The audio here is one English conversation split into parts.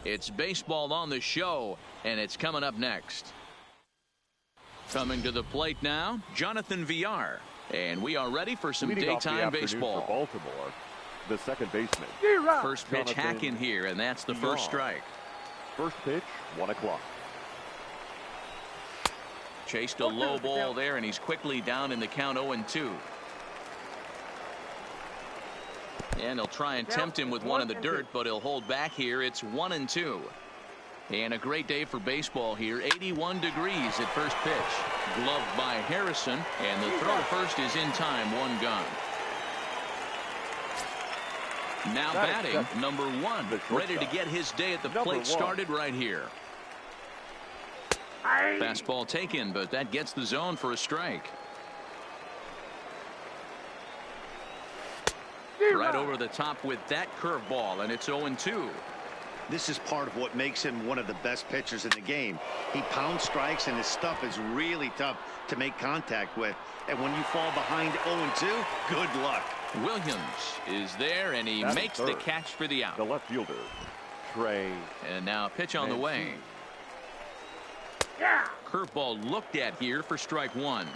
It's baseball on the show, and it's coming up next. Coming to the plate now, Jonathan Villar. And we are ready for some daytime baseball. For Baltimore, the second baseman. First pitch hack in here, and that's the first strike. First pitch, 1 o'clock. Chased a low ball there, and he's quickly down in the count 0-2. And they'll try and tempt him with one in the dirt, but he'll hold back here. It's 1-2. And a great day for baseball here. 81 degrees at first pitch. Gloved by Harrison, and the throw to first is in time. 1 gone. Now batting, number 1, ready to get his day at the plate started right here. Fastball taken, but that gets the zone for a strike. Right over the top with that curveball, and it's 0-2. This is part of what makes him one of the best pitchers in the game. He pounds strikes, and his stuff is really tough to make contact with. And when you fall behind 0-2, good luck. Williams is there, and he makes the catch for the out. The left fielder, Trey. And now a pitch on the way. Curveball looked at here for strike 1.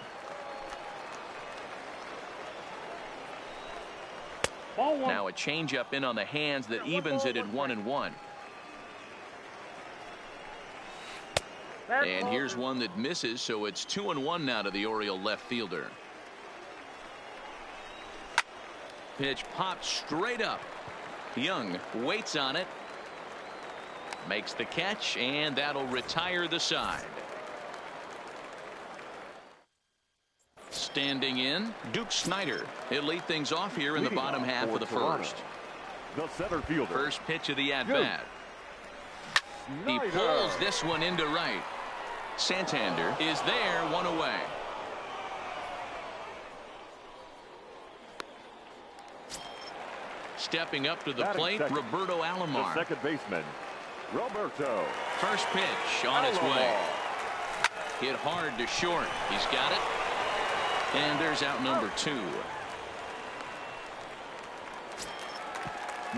Now a changeup in on the hands that evens it at 1-1. And here's one that misses, so it's 2-1 now to the Oriole left fielder. Pitch popped straight up. Young waits on it. Makes the catch, and that'll retire the side. Standing in, Duke Snyder. He'll lead things off here in the bottom half of the first. The center fielder. First pitch of the at-bat. He pulls this one into right. Santander is there, 1 away. Stepping up to the plate, Roberto Alomar. The second baseman, Roberto. First pitch on its way. Hit hard to short. He's got it. And there's out number 2.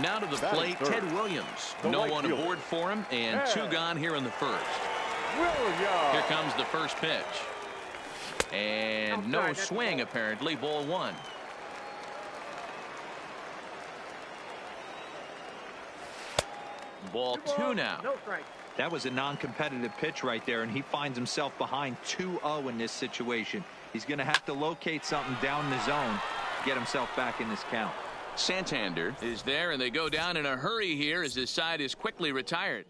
Now to the plate, Ted Williams. No one aboard for him, and 2 gone here in the first. Here comes the first pitch. And no swing, apparently. Ball 1. Ball 2 now. That was a non-competitive pitch right there, and he finds himself behind 2-0 in this situation. He's going to have to locate something down the zone to get himself back in this count. Santander is there, and they go down in a hurry here as his side is quickly retired.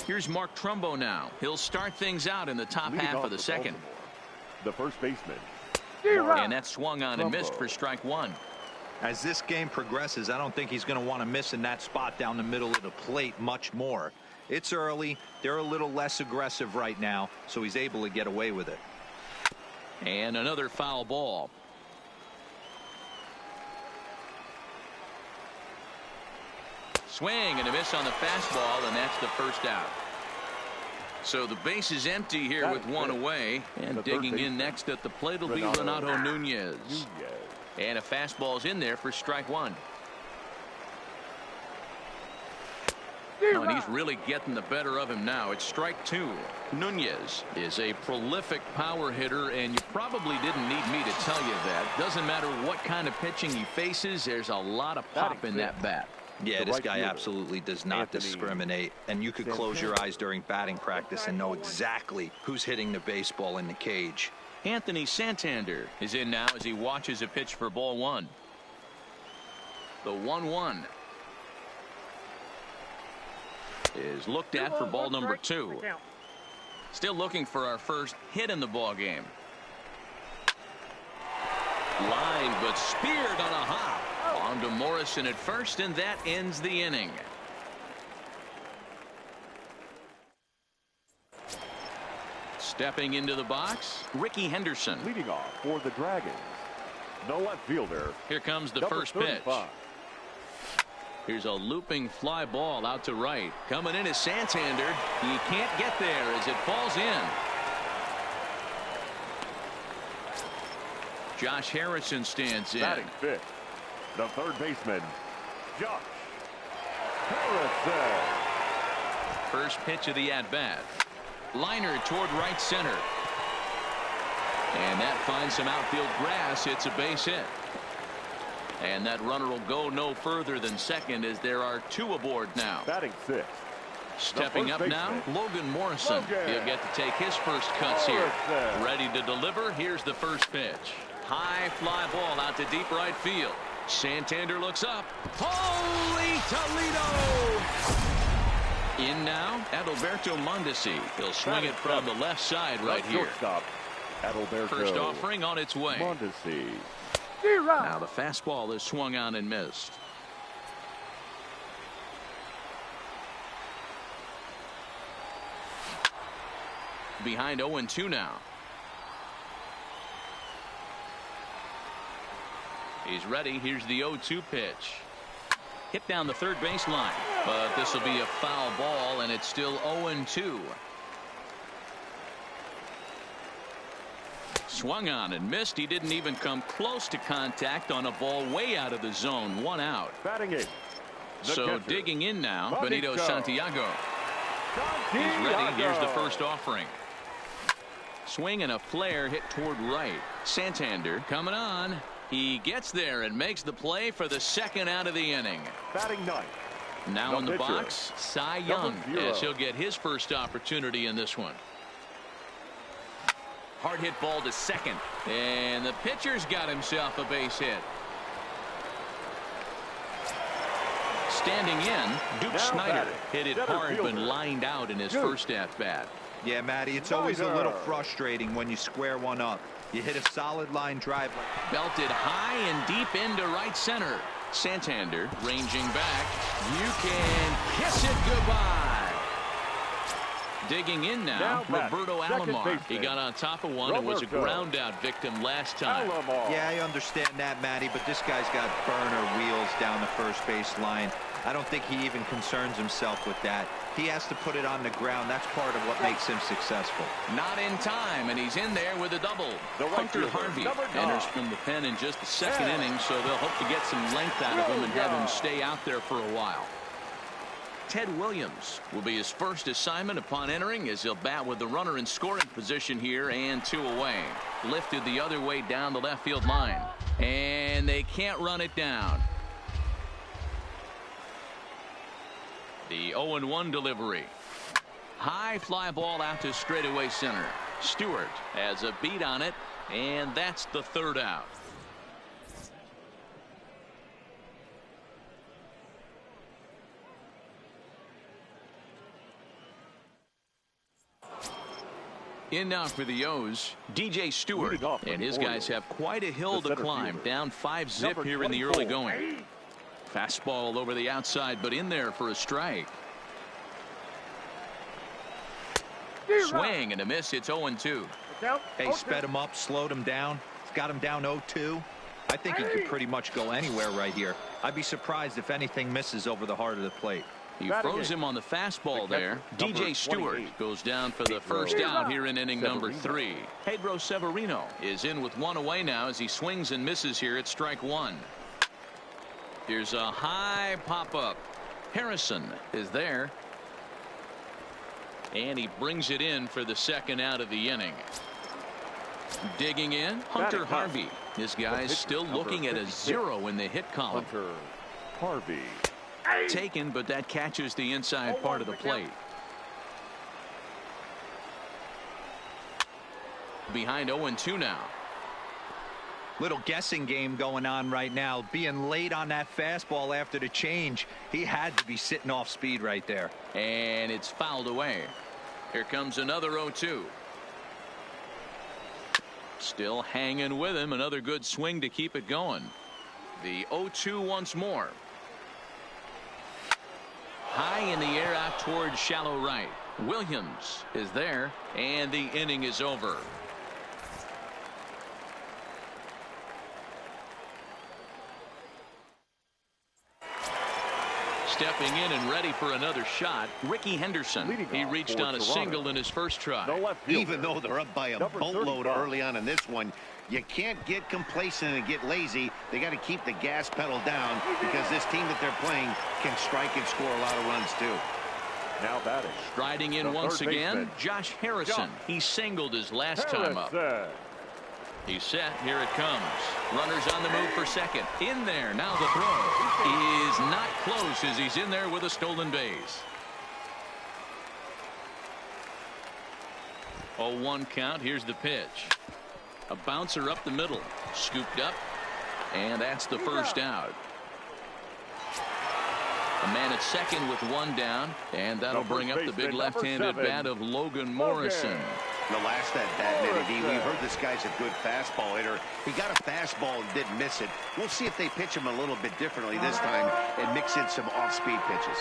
Here's Mark Trumbo now. He'll start things out in the top half of the second. The first baseman. And that swung on and missed for strike 1. As this game progresses, I don't think he's going to want to miss in that spot down the middle of the plate much more. It's early. They're a little less aggressive right now, so he's able to get away with it. And another foul ball. Swing and a miss on the fastball, and that's the first out. So the base is empty here with 1 away. And digging in next at the plate will be Renato Nunez. And a fastball's in there for strike 1. Oh, and he's really getting the better of him now. It's strike 2. Nunez is a prolific power hitter, and you probably didn't need me to tell you that. Doesn't matter what kind of pitching he faces, there's a lot of pop in that bat. Yeah, this guy absolutely does not discriminate, and you could close your eyes during batting practice and know exactly who's hitting the baseball in the cage. Anthony Santander is in now as he watches a pitch for ball 1. The 1-1 is looked at for ball number 2. Still looking for our first hit in the ball game. Line, but speared on a hop. On to Morrison at first, and that ends the inning. Stepping into the box, Ricky Henderson. Leading off for the Dragons, the left fielder. Here comes the first pitch. Here's a looping fly ball out to right. Coming in is Santander. He can't get there as it falls in. Josh Harrison stands in. Batting fifth, the third baseman, Josh Harrison. First pitch of the at-bat. Liner toward right center. And that finds some outfield grass. It's a base hit. And that runner will go no further than second as there are two aboard now. Batting sixth. Stepping up now, Logan Morrison. He'll get to take his first cuts here. Ready to deliver. Here's the first pitch. High fly ball out to deep right field. Santander looks up. Holy Toledo! In now, Adalberto Mondesi. He'll swing it from the left side right here. Adalberto. First offering on its way. Mondesi. Now the fastball is swung on and missed. Behind 0-2 now. He's ready. Here's the 0-2 pitch. Hit down the third base line, but this will be a foul ball, and it's still 0-2. Swung on and missed. He didn't even come close to contact on a ball way out of the zone. One out. Batting eighth. So catcher. digging in now, Benito Santiago. He's ready. Here's the first offering. Swing and a flare hit toward right. Santander coming on. He gets there and makes the play for the second out of the inning. Batting ninth. Now in the pitcher. box, Cy Young, as he'll get his first opportunity in this one. Hard hit ball to second, and the pitcher's got himself a base hit. Standing in, Duke Snyder hit it hard but lined out in his first at-bat. Yeah, Matty, it's always a little frustrating when you square one up. You hit a solid line drive. Belted high and deep into right center. Santander ranging back. You can kiss it goodbye. Digging in now, Roberto Alomar. He got on top of one and was a ground out victim last time. Yeah, I understand that, Matty, but this guy's got burner wheels down the first base line. I don't think he even concerns himself with that. He has to put it on the ground. That's part of what makes him successful. Not in time, and he's in there with a double. Hunter Harvey enters from the pen in just the second inning, so they'll hope to get some length out of him and have him stay out there for a while. Ted Williams will be his first assignment upon entering, as he'll bat with the runner in scoring position here and two away. Lifted the other way down the left field line, and they can't run it down. The 0-1 delivery. High fly ball out to straightaway center. Stewart has a beat on it, and that's the third out. In now for the O's, DJ Stewart, and his guys have quite a hill to climb. Down 5-zip here in the early going. Fastball over the outside, but in there for a strike. Swing and a miss. It's 0-2. Hey, sped him up, slowed him down. It's got him down 0-2. I think he could pretty much go anywhere right here. I'd be surprised if anything misses over the heart of the plate. He froze him on the fastball there. DJ Stewart goes down for the first out here in inning number 3. Pedro Severino is in with one away now as he swings and misses here at strike one. Here's a high pop-up. Harrison is there. And he brings it in for the second out of the inning. Digging in, Hunter Harvey. This guy's still looking at a 0 in the hit column. Hunter Harvey. Taken, but that catches the inside part of the plate. Behind 0-2 now. Little guessing game going on right now. Being late on that fastball after the change. He had to be sitting off speed right there. And it's fouled away. Here comes another 0-2. Still hanging with him. Another good swing to keep it going. The 0-2 once more. High in the air out towards shallow right. Williams is there, and the inning is over. Stepping in and ready for another shot, Ricky Henderson. He reached on a single in his first try. Even though they're up by a boatload early on in this one, You can't get complacent and get lazy. They got to keep the gas pedal down because this team that they're playing can strike and score a lot of runs too. Now batting. Striding in once again, Josh Harrison. He singled his last time up. He's set. Here it comes. Runners on the move for second. In there. Now the throw is not close as he's in there with a stolen base. 0-1 count. Here's the pitch. A bouncer up the middle. Scooped up. And that's the first out. A man at second with one down. And that'll bring up the big left-handed bat of Logan Morrison. The last at bat, Mitty D, we heard this guy's a good fastball hitter. He got a fastball and didn't miss it. We'll see if they pitch him a little bit differently this time and mix in some off-speed pitches.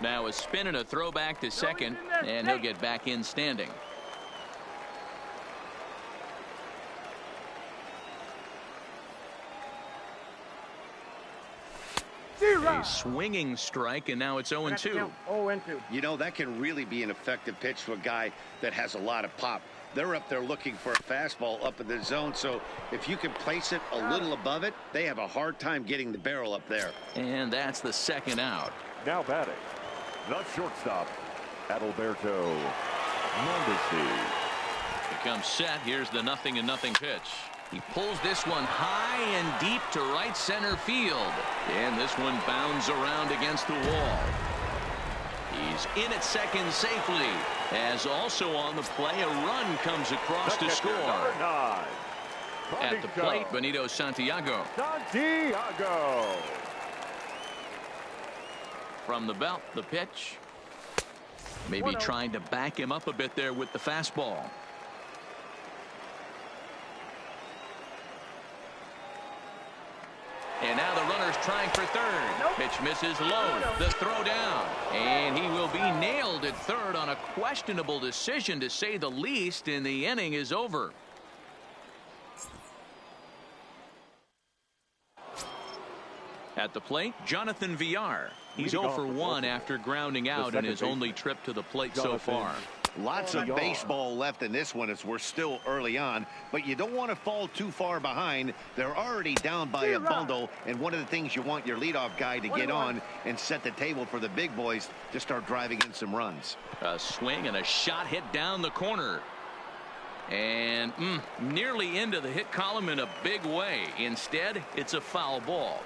Now a spin and a throw back to second, and he'll get back in standing. A swinging strike, and now it's 0-2. You know, that can really be an effective pitch to a guy that has a lot of pop. They're up there looking for a fastball up in the zone, so if you can place it a little above it, they have a hard time getting the barrel up there. And that's the second out. Now batting. The shortstop, Adalberto Mondesi. He comes set. Here's the 0-0 pitch. He pulls this one high and deep to right center field. And this one bounds around against the wall. He's in at second safely. As also on the play, a run comes across to score. At the plate, Benito Santiago. From the belt, the pitch. Maybe trying to back him up a bit there with the fastball. And now the runner's trying for third. Pitch misses low. The throw down. And he will be nailed at third on a questionable decision, to say the least, and the inning is over. At the plate, Jonathan Villar. He's 0 for 1 after grounding out in his only trip to the plate so far. Lots of baseball left in this one as we're still early on, but you don't want to fall too far behind. They're already down by a bundle, and one of the things you want your leadoff guy to get on and set the table for the big boys to start driving in some runs. A swing and a shot hit down the corner. And nearly into the hit column in a big way. Instead, it's a foul ball.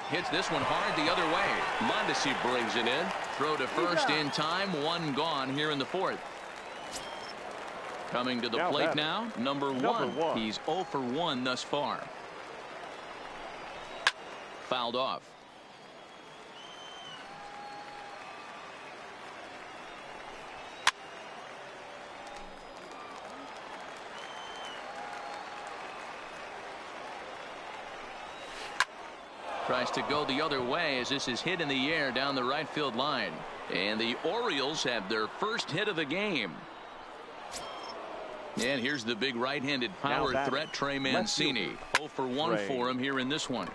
Hits this one hard the other way. Mondesi brings it in. Throw to first in time. One gone here in the fourth. Coming to the plate now, number one. He's 0 for 1 thus far. Fouled off. Tries to go the other way as this is hit in the air down the right field line. And the Orioles have their first hit of the game. And here's the big right-handed power threat, Trey Mancini. 0 for 1 for him here in this one.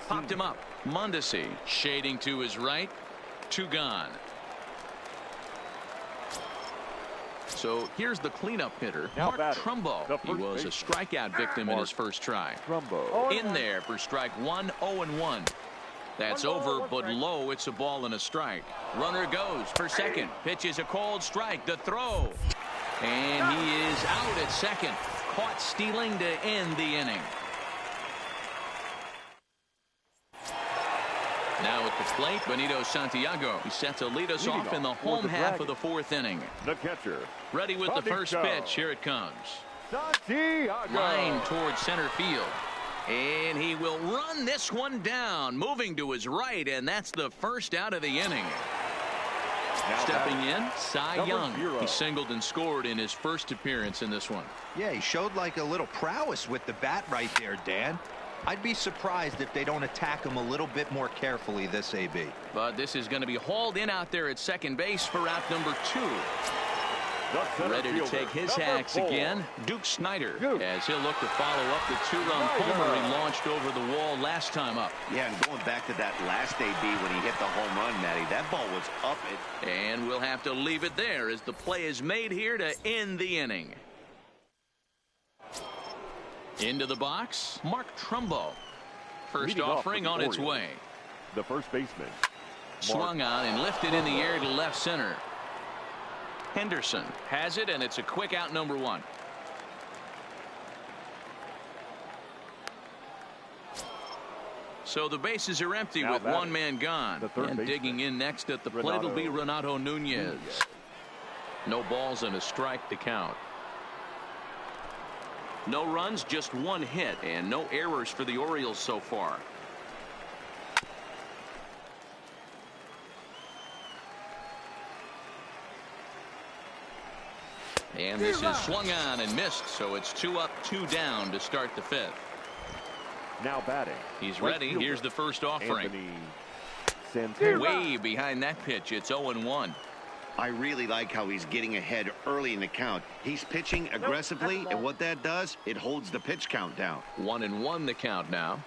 Popped him up. Mondesi shading to his right. 2 gone. So here's the cleanup hitter, Mark Trumbo. He was a strikeout victim in his first try. In there for strike 1, 0-1. That's over, but low. It's a ball and a strike. Runner goes for second. Pitch is a called strike. The throw. And he is out at second. Caught stealing to end the inning. Now at the plate, Benito Santiago. He's set to lead us off in the home half of the fourth inning. The catcher. Ready with the first pitch. Here it comes. Line towards center field. And he will run this one down, moving to his right, and that's the first out of the inning. Stepping in, Cy Young. He singled and scored in his first appearance in this one. Yeah, he showed like a little prowess with the bat right there, Dan. I'd be surprised if they don't attack him a little bit more carefully this AB. But this is going to be hauled in out there at second base for out number 2. Ready to take his hacks again, Duke Snider, as he'll look to follow up the two-run homer he launched over the wall last time up. Yeah, and going back to that last AB when he hit the home run, Matty, that ball was up it. And we'll have to leave it there as the play is made here to end the inning. Into the box, Mark Trumbo. First offering on its way. The first baseman. Swung on and lifted in the air to left center. Henderson has it, and it's a quick out, number one. So the bases are empty with one man gone. And digging in next at the plate will be Renato Nunez. No balls and a strike to count. No runs, just one hit, and no errors for the Orioles so far. And this is swung on and missed, so it's 2 up, 2 down to start the fifth. Now batting. He's ready. Here's the first offering. Way behind that pitch. It's 0-1. I really like how he's getting ahead early in the count. He's pitching aggressively, and what that does, it holds the pitch count down. 1-1 the count now.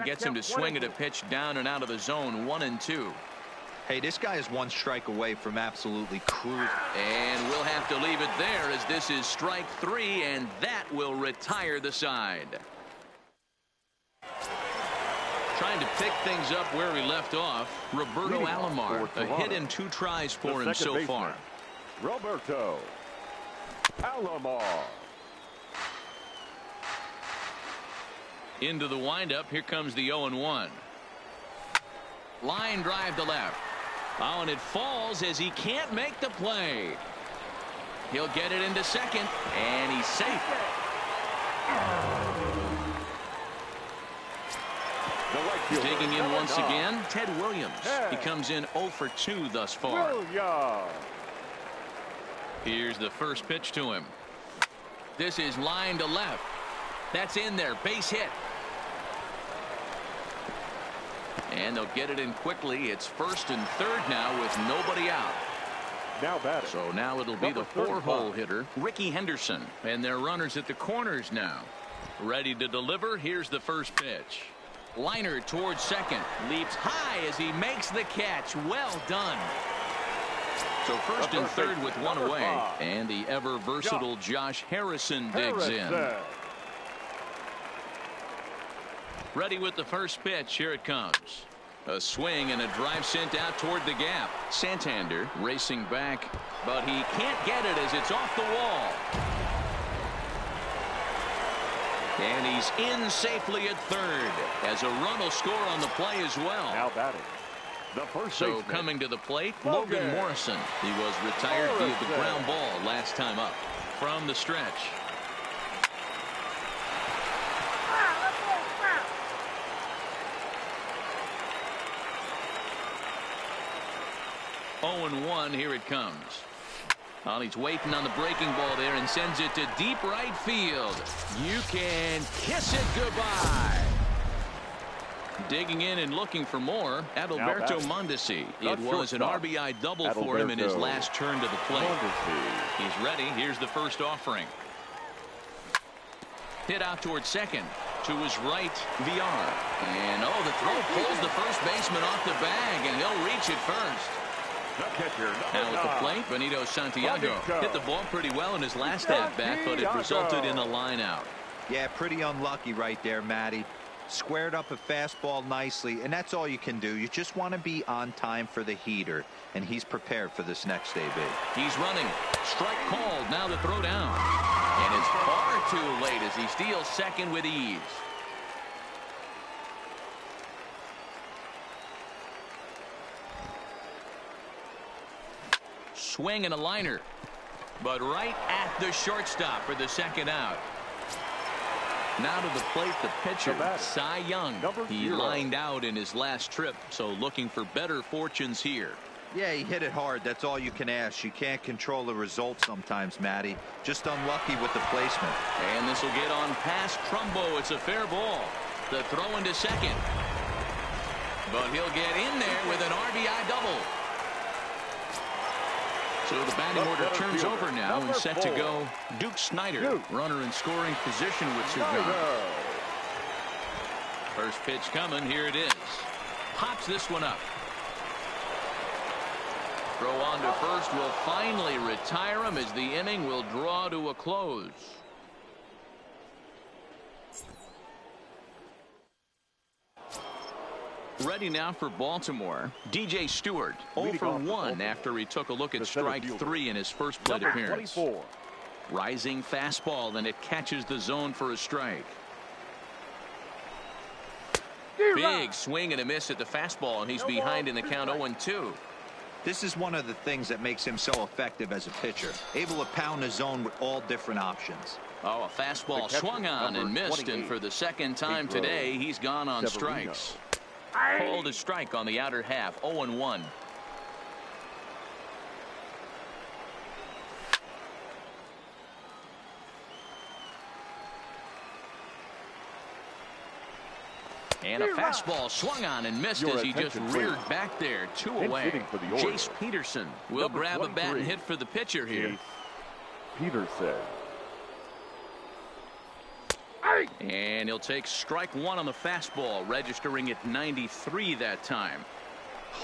Gets him to swing at a pitch down and out of the zone. 1-2. Hey, this guy is one strike away from absolutely cruising. And we'll have to leave it there as this is strike 3, and that will retire the side. Trying to pick things up where we left off, Roberto Alomar. A hit and 2 tries for him so far. Roberto Alomar. Into the windup. Here comes the 0-1. Line drive to left. Oh, and it falls as he can't make the play. He'll get it into second, and he's safe. Digging in once again, Ted Williams. He comes in 0 for 2 thus far. Here's the first pitch to him. This is line to left. That's in there. Base hit. And they'll get it in quickly. It's first and third now with nobody out. Now batting. So now it'll be the 4-hole hitter, Ricky Henderson. And their runners at the corners now. Ready to deliver. Here's the first pitch. Liner towards second. Leaps high as he makes the catch. Well done. So first and third with one away. And the ever versatile Josh Harrison digs in. Ready with the first pitch. Here it comes. A swing and a drive sent out toward the gap. Santander racing back, but he can't get it as it's off the wall. And he's in safely at third as a run will score on the play as well. Now batting. The first so baseman. Coming to the plate, Logan Morrison. He was retired via the ground ball last time up. From the stretch. 0-1. Here it comes. Well, he's waiting on the breaking ball there and sends it to deep right field. You can kiss it goodbye. Digging in and looking for more, Adalberto Mondesi. It was an RBI double for him in his last turn to the plate. He's ready. Here's the first offering. Hit out towards second. To his right, VR. And, the throw pulls the first baseman off the bag, and he'll reach it first. Now at the plate, Benito Santiago hit the ball pretty well in his last at-bat, but it resulted in a line out. Yeah, pretty unlucky right there, Matty. Squared up a fastball nicely, and that's all you can do. You just want to be on time for the heater, and he's prepared for this next AB. He's running. Strike called. Now the throw down. And it's far too late as he steals second with ease. Swing and a liner, but right at the shortstop for the second out. Now to the plate, the pitcher, Cy Young. He lined out in his last trip, so looking for better fortunes here. Yeah, he hit it hard. That's all you can ask. You can't control the result sometimes, Matty. Just unlucky with the placement. And this will get on past Trumbo. It's a fair ball. The throw into second. But he'll get in there with an RBI double. So the batting order turns over now and set to go Duke Snyder. Runner in scoring position with 2 gone. First pitch coming. Here it is. Pops this one up. Throw on to first will finally retire him as the inning will draw to a close. Ready now for Baltimore. DJ Stewart 0 for 1 after he took a look at strike 3 in his first plate appearance. 24. Rising fastball, then it catches the zone for a strike. Big swing and a miss at the fastball, and he's behind in the count 0-2. This is one of the things that makes him so effective as a pitcher. Able to pound the zone with all different options. Oh, a fastball swung on and missed, and for the second time today, he's gone on strikes. Called a strike on the outer half, 0-1. And a fastball swung on and missed as he just reared back there. 2 away. Jace Peterson will grab a bat and hit for the pitcher here. Peterson. And he'll take strike 1 on the fastball, registering at 93 that time.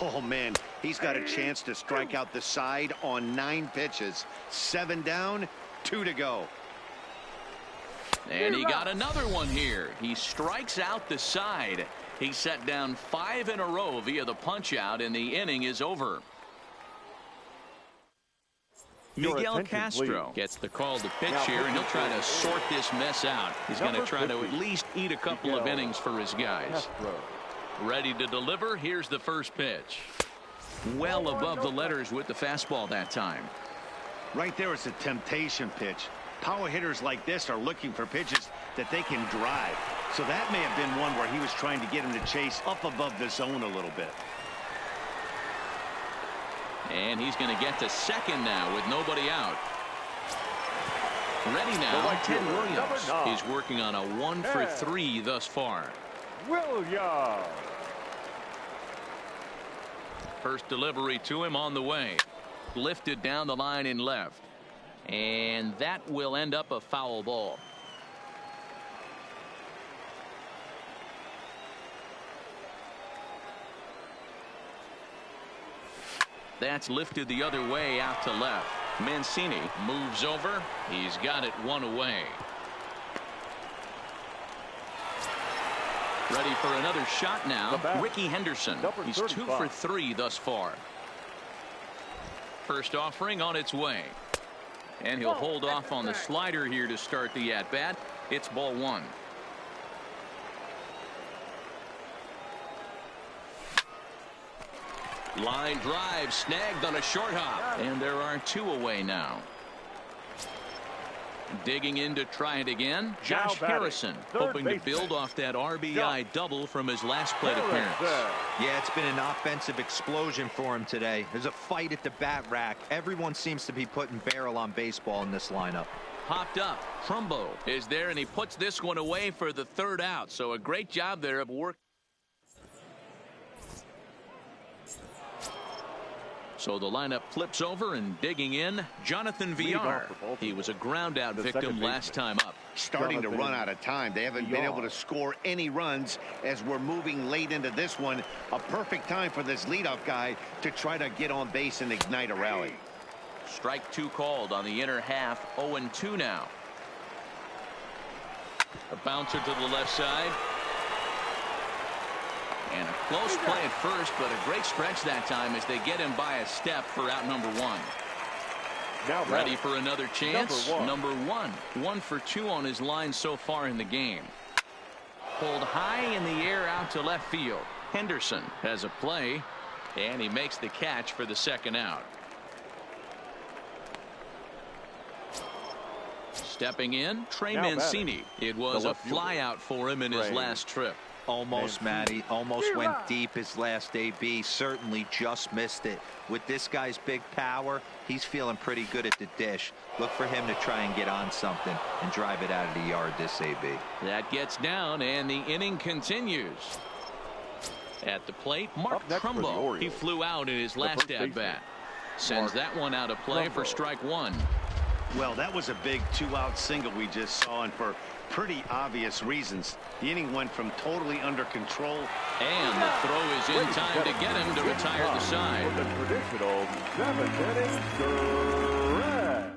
Oh, man, he's got a chance to strike out the side on 9 pitches. 7 down, 2 to go. And he got another one here. He strikes out the side. He set down 5 in a row via the punch out, and the inning is over. Miguel Castro gets the call to pitch here, and he'll try to sort this mess out. He's going to try to at least eat a couple of innings for his guys. Ready to deliver. Here's the first pitch. Well above the letters with the fastball that time. Right there is a temptation pitch. Power hitters like this are looking for pitches that they can drive. So that may have been one where he was trying to get him to chase up above the zone a little bit. And he's going to get to second now with nobody out. Ready now, Ted Williams. He's working on a 1 for 3 thus far. Williams. First delivery to him on the way. Lifted down the line in left. And that will end up a foul ball. That's lifted the other way out to left. Mancini moves over. He's got it 1 away. Ready for another shot now. Ricky Henderson. He's 2 for 3 thus far. First offering on its way. And he'll hold off on the slider here to start the at-bat. It's ball 1. Line drive snagged on a short hop. And there are 2 away now. Digging in to try it again. Josh Harrison hoping to build off that RBI double from his last plate appearance. Yeah, it's been an offensive explosion for him today. There's a fight at the bat rack. Everyone seems to be putting barrel on baseball in this lineup. Hopped up. Trumbo is there, and he puts this one away for the 3rd out. So a great job there of work. So the lineup flips over, and digging in, Jonathan Villar. He was a ground out victim last time up. Starting to run out of time. They haven't been able to score any runs as we're moving late into this one. A perfect time for this leadoff guy to try to get on base and ignite a rally. Strike 2 called on the inner half. 0-2 now. A bouncer to the left side. And a close play at first, but a great stretch that time as they get him by a step for out number 1. Now ready for another chance. Number 1. 1 for 2 on his line so far in the game. Pulled high in the air out to left field. Henderson has a play, and he makes the catch for the 2nd out. Stepping in, Trey Mancini. It was a fly out for him in his last trip. Almost, Matty. Almost went deep his last AB. Certainly just missed it. With this guy's big power, he's feeling pretty good at the dish. Look for him to try and get on something and drive it out of the yard this AB. That gets down, and the inning continues. At the plate, Mark Trumbo. He flew out in his last at-bat. Sends that one out of play for strike one. Well, that was a big 2-out single we just saw, and for pretty obvious reasons. The inning went from totally under control. And the throw is in time to get him to retire the side. For the traditional 7th-inning stretch.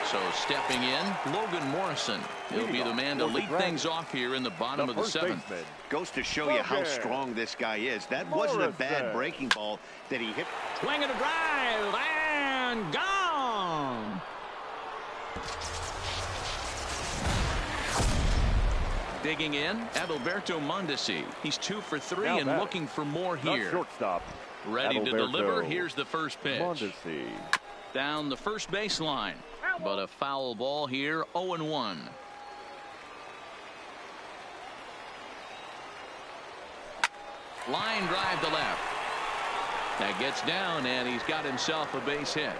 So stepping in, Logan Morrison. He'll be the man to lead things off here in the bottom of the 7th. Goes to show you how strong this guy is. That wasn't a bad breaking ball that he hit. Swing and a drive, and gone. Digging in, Adalberto Mondesi. He's 2 for 3 and looking for more here. Shortstop. Ready to deliver. Here's the first pitch. Mondesi. Down the first baseline. But a foul ball here, 0-1. Line drive to left. That gets down, and he's got himself a base hit.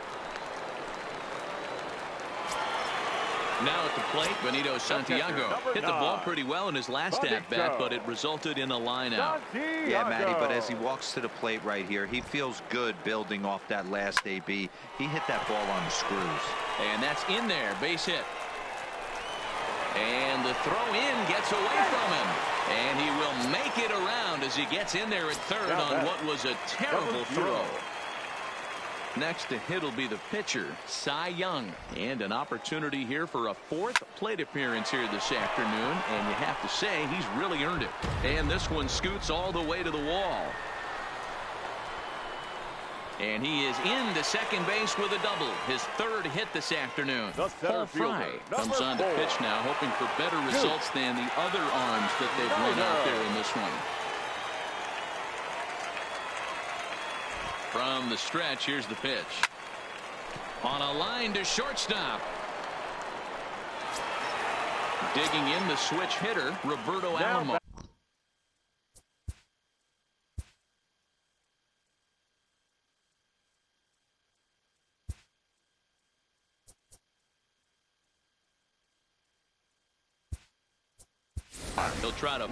Now at the plate, Benito Santiago hit the ball pretty well in his last at-bat, but it resulted in a line out. Yeah, Matty, but as he walks to the plate right here, he feels good building off that last AB. He hit that ball on the screws. And that's in there, base hit. And the throw in gets away from him. And he will make it around as he gets in there at third on what was a terrible throw. Next to hit will be the pitcher, Cy Young. And an opportunity here for a 4th plate appearance here this afternoon. And you have to say he's really earned it. And this one scoots all the way to the wall. And he is into second base with a double. His 3rd hit this afternoon. Paul Fry comes on to pitch now, hoping for better results than the other arms that they've run out there in this one. From the stretch, here's the pitch. On a line to shortstop. Digging in the switch hitter, Roberto Alomar. He'll try to.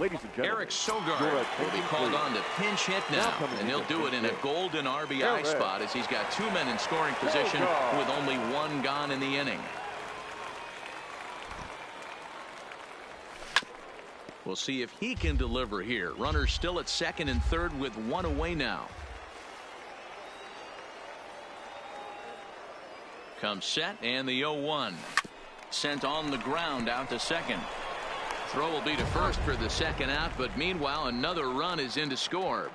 Eric Sogard will be called on to pinch hit now, and he'll do it in a golden RBI spot as he's got 2 men in scoring position with only 1 gone in the inning. We'll see if he can deliver here. Runners still at second and third with 1 away now. Comes set, and the 0-1. Sent on the ground out to second. Throw will be to first for the second out, but meanwhile another run is in to score.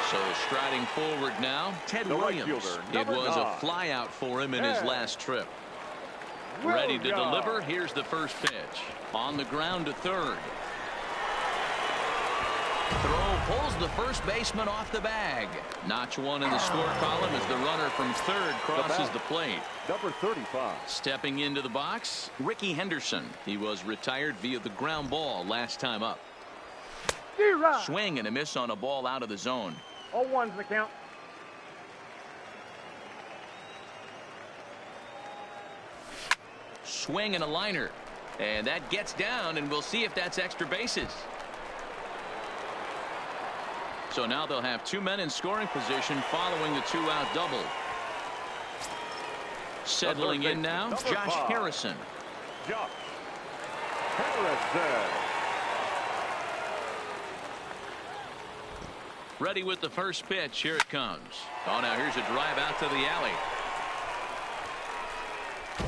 So striding forward now, Ted Williams. It was a fly out for him in his last trip. Ready to deliver. Here's the first pitch. On the ground to third. Throw pulls the first baseman off the bag. Notch 1 in the score column as the runner from third crosses the plate. Number 35. Stepping into the box, Ricky Henderson. He was retired via the ground ball last time up. Swing and a miss on a ball out of the zone. 0-1's the count. Swing and a liner. And that gets down, and we'll see if that's extra bases. So now they'll have 2 men in scoring position following the 2-out double. Settling in now, Josh Harrison. Josh Harrison. Ready with the first pitch. Here it comes. Oh, now here's a drive out to the alley.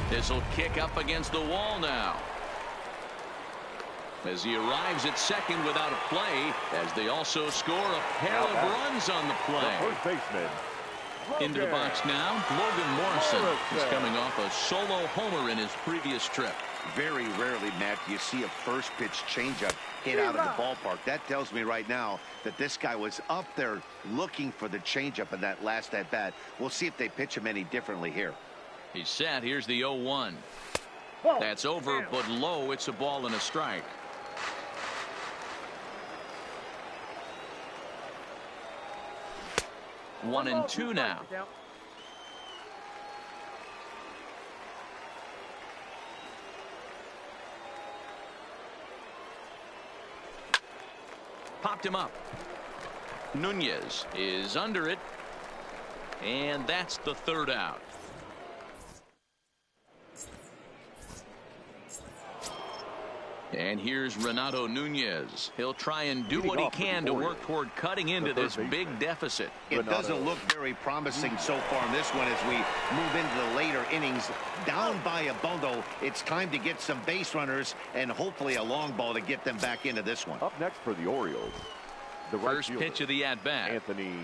This will kick up against the wall now. As he arrives at second without a play, as they also score a pair of runs on the play. First baseman. Into the box now, Logan Morrison is coming off a solo homer in his previous trip. Very rarely, Matt, do you see a first pitch changeup hit out of the ballpark. That tells me right now that this guy was up there looking for the changeup in that last at bat. We'll see if they pitch him any differently here. He's set. Here's the 0-1. That's over, but low. It's a ball and a strike. One and two now. Popped him up. Nunez is under it, and that's the third out. And here's Renato Nunez. He'll try and do what he can to work toward cutting into this big deficit. It doesn't look very promising so far in this one as we move into the later innings. Down by a bundle, it's time to get some base runners and hopefully a long ball to get them back into this one. Up next for the Orioles, the first pitch of the at-bat. Anthony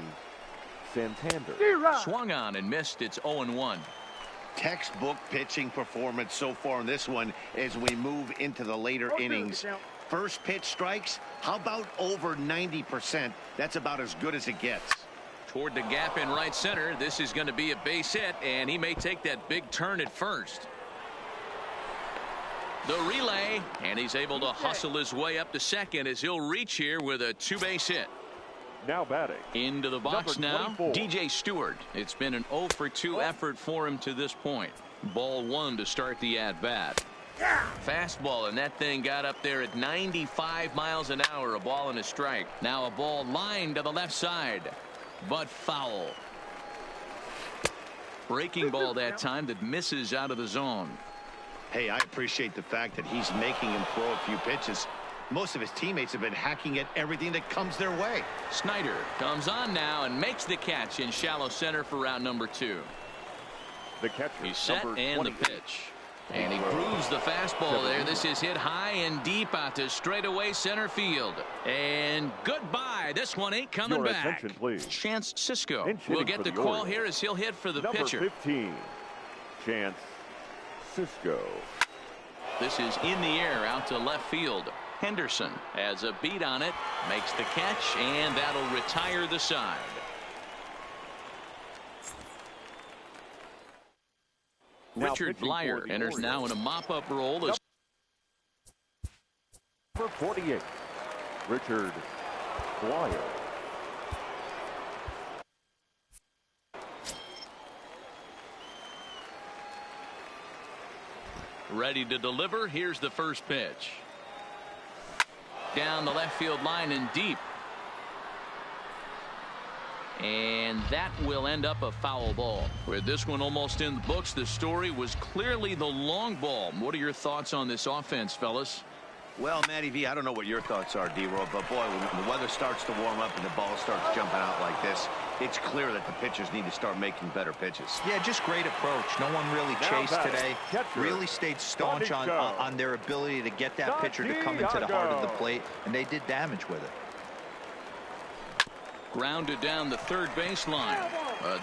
Santander. Swung on and missed. It's 0-1. Textbook pitching performance so far in this one as we move into the later innings. First pitch strikes, how about over 90%? That's about as good as it gets. Toward the gap in right center. This is going to be a base hit, and he may take that big turn at first. The relay, and he's able to hustle his way up to second as he'll reach here with a two-base hit. Now batting. Into the box now, DJ Stewart. It's been an 0-for-2 effort for him to this point. Ball one to start the at-bat. Fastball, and that thing got up there at 95 miles an hour. A ball and a strike. Now a ball lined to the left side, but foul. Breaking ball that time that misses out of the zone. Hey, I appreciate the fact that he's making him throw a few pitches. Most of his teammates have been hacking at everything that comes their way. Snyder comes on now and makes the catch in shallow center for route number 2. The catcher, he's set, and the pitch. And he grooves the fastball there. This is hit high and deep out to straightaway center field. And goodbye. This one ain't coming back. Attention, please. Chance Cisco will get the call here as he'll hit for the pitcher. Number 15, Chance Cisco. This is in the air out to left field. Henderson has a beat on it, makes the catch, and that'll retire the side. Richard Blyer enters now in a mop-up role. As Number 48, Richard Blyer. Ready to deliver. Here's the first pitch. Down the left field line and deep. And that will end up a foul ball. With this one almost in the books, the story was clearly the long ball. What are your thoughts on this offense, fellas? Well, Matty V, I don't know what your thoughts are, D-Roll, but boy, when the weather starts to warm up and the ball starts jumping out like this, it's clear that the pitchers need to start making better pitches. Yeah, just great approach. No one really chased today. Really stayed staunch on their ability to get that pitcher to come into the heart of the plate, and they did damage with it. Grounded down the third baseline.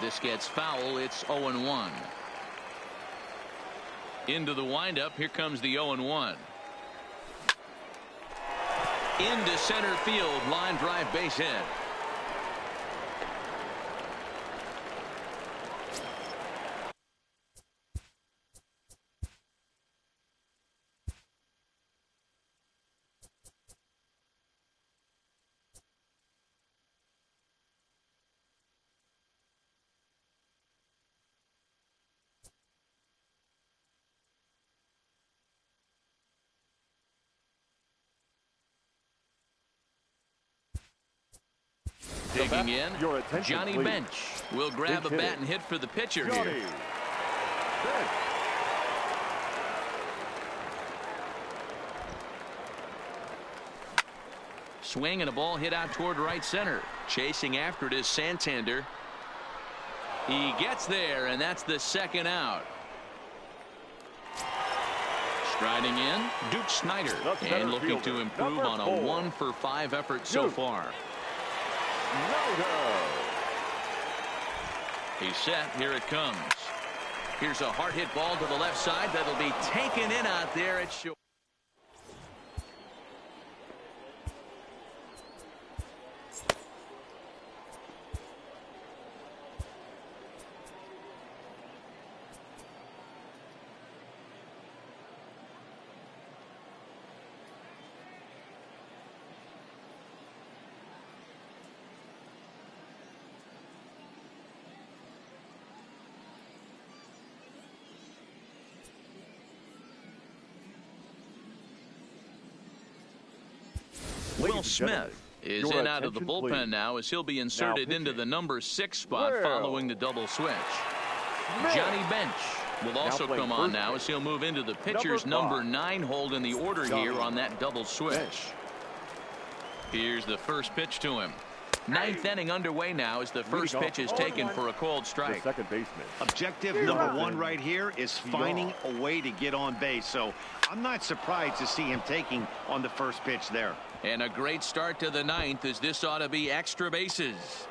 This gets foul. It's 0-1. Into the windup. Here comes the 0-1. Into center field. Line drive base hit. Digging in, Johnny Bench will grab a bat and hit for the pitcher here. Swing and a ball hit out toward right center. Chasing after it is Santander. He gets there, and that's the second out. Striding in, Duke Snyder, and looking to improve on a 1-for-5 effort so far. He's set. Here it comes. Here's a hard hit ball to the left side that'll be taken in out there at short. Will Smith is in out of the bullpen now as he'll be inserted into the number 6 spot following the double switch. Johnny Bench will also come on now as he'll move into the pitcher's number 9 hold in the order here on that double switch. Here's the first pitch to him. Ninth inning underway now as the first pitch is taken for a called strike. Second baseman. Objective number 1 right here is finding a way to get on base. So I'm not surprised to see him taking on the first pitch there. And a great start to the 9th as this ought to be extra bases.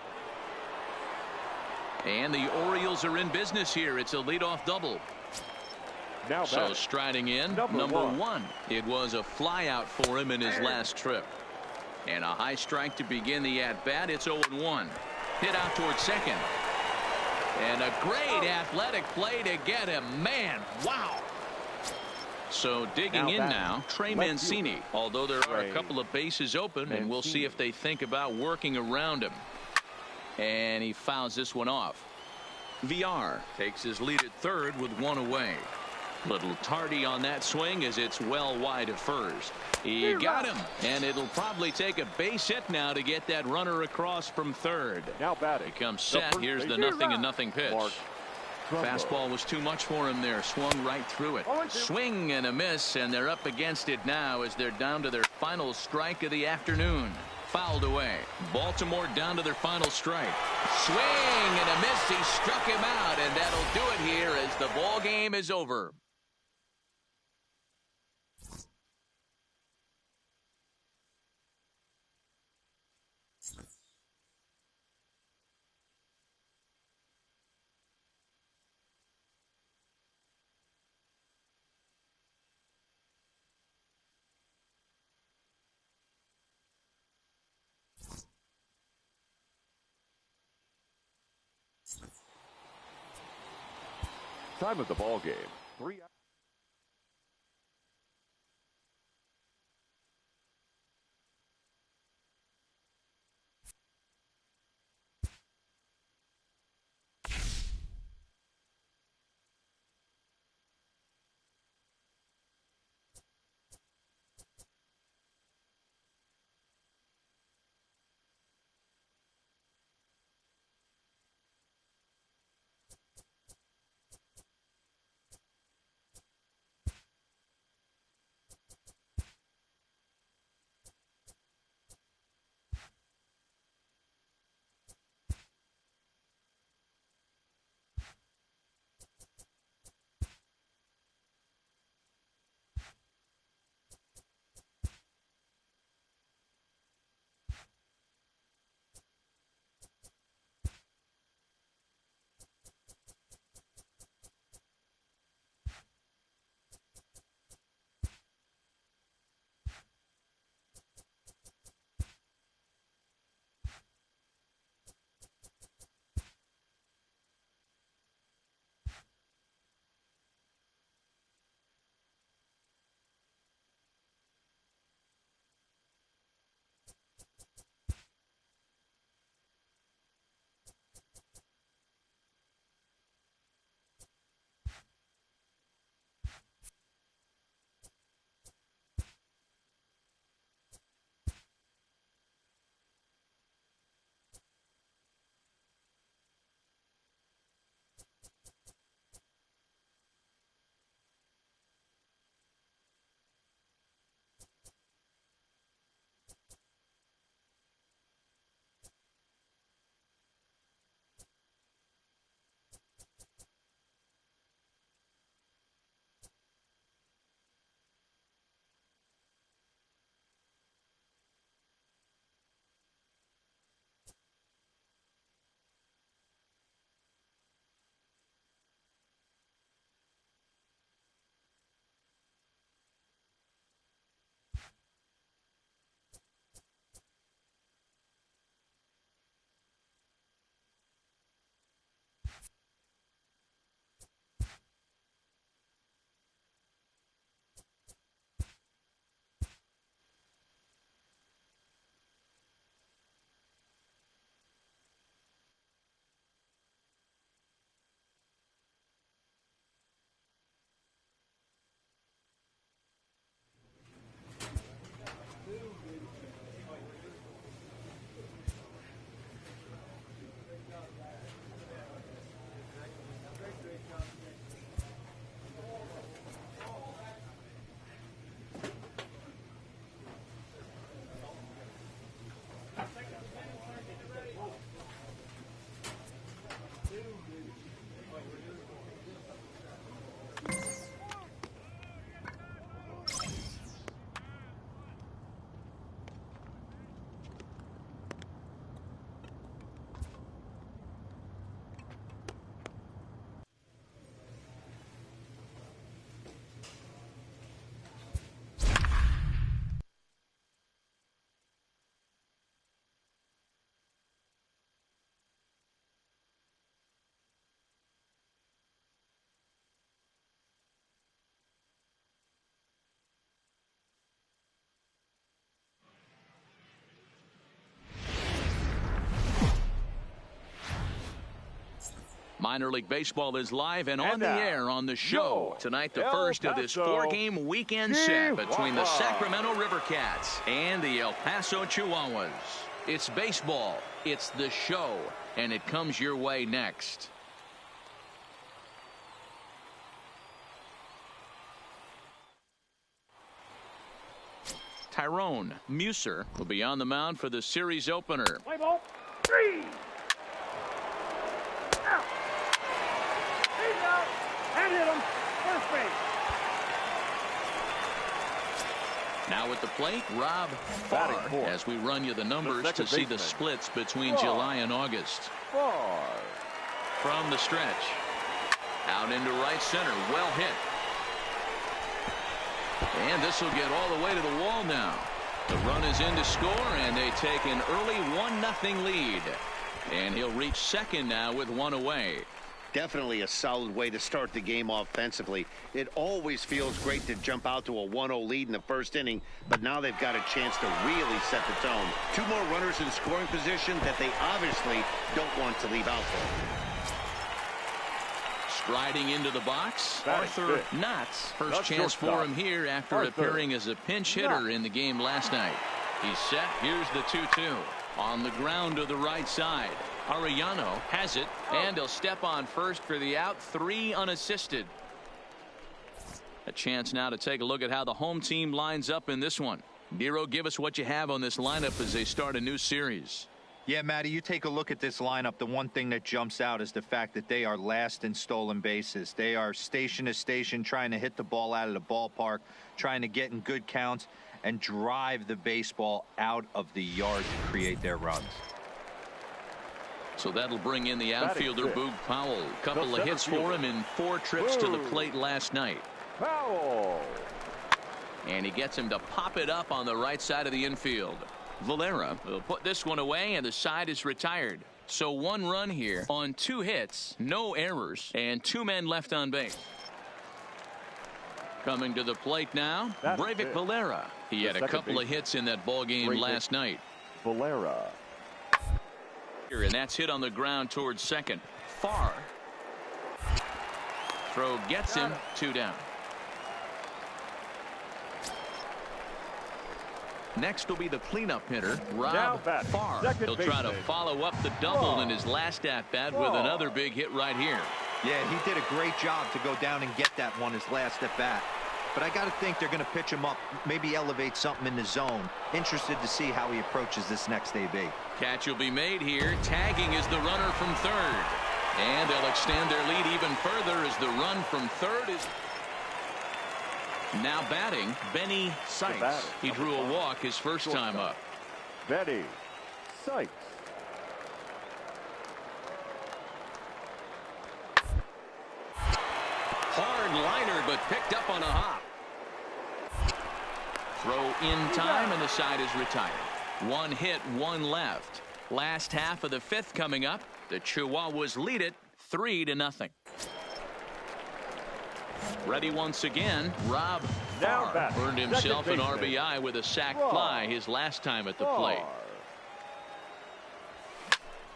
And the Orioles are in business here. It's a leadoff double. Now so striding in, number one. It was a fly out for him in his last trip. And a high strike to begin the at-bat. It's 0-1. Hit out towards second. And a great athletic play to get him. Man, wow. So digging in now, Trey Mancini. Although there are a couple of bases open, and we'll see if they think about working around him. And he fouls this one off. VR takes his lead at third with 1 away. Little tardy on that swing as it's well wide of first. He got him, and it'll probably take a base hit now to get that runner across from third. Now batting. He comes set. Here's the 0-0 pitch. Fastball was too much for him there. Swung right through it. Swing and a miss, and they're up against it now as they're down to their final strike of the afternoon. Fouled away. Baltimore down to their final strike. Swing and a miss. He struck him out, and that'll do it here as the ball game is over. Time of the ball game. 3 Minor League Baseball is live and on the air on the show. Tonight, the first of this 4-game weekend set between the Sacramento River Cats and the El Paso Chihuahuas. It's baseball, it's the show, and it comes your way next. Tyrone Muser will be on the mound for the series opener. Play ball. 3. Out. He's out. And hit him. First base. Now at the plate, Rob Farr, as we run you the numbers to see the splits between July and August. Farr. From the stretch. Out into right center. Well hit. And this will get all the way to the wall now. The run is in to score, and they take an early 1-0 lead. And he'll reach second now with one away. Definitely a solid way to start the game offensively. It always feels great to jump out to a 1-0 lead in the first inning, but now they've got a chance to really set the tone. 2 more runners in scoring position that they obviously don't want to leave out there. Striding into the box, Arthur Knotts. First chance for him here after appearing as a pinch hitter in the game last night. He's set. Here's the 2-2. On the ground to the right side. Arellano has it, and he'll step on first for the out. 3 unassisted. A chance now to take a look at how the home team lines up in this one. Nero, give us what you have on this lineup as they start a new series. Yeah, Matty, you take a look at this lineup. The one thing that jumps out is the fact that they are last in stolen bases. They are station to station trying to hit the ball out of the ballpark, trying to get in good counts and drive the baseball out of the yard to create their runs. So that'll bring in the outfielder, Boog Powell. Couple of hits for him in 4 trips to the plate last night. Powell. And he gets him to pop it up on the right side of the infield. Valera will put this one away, and the side is retired. So 1 run here on 2 hits, no errors, and 2 men left on base. Coming to the plate now, Breivik Valera. He had a couple of hits in that ball game last night. Valera. And that's hit on the ground towards second. Farr. Throw gets him. 2 down. Next will be the cleanup hitter, Rob Farr. He'll try to follow up the double in his last at-bat with another big hit right here. Yeah, he did a great job to go down and get that one his last at-bat. But I got to think they're going to pitch him up, maybe elevate something in the zone. Interested to see how he approaches this next AB. Catch will be made here. Tagging is the runner from third. And they'll extend their lead even further as the run from third is... Now batting, Benny Sykes. He drew a walk his first time up. Benny Sykes. Hard liner, but picked up on a hop. Throw in time, and the side is retired. 1 hit, 1 left. Last half of the 5th coming up. The Chihuahuas lead it 3-0. Ready once again, Rob Farr earned himself an RBI with a sac fly his last time at the plate.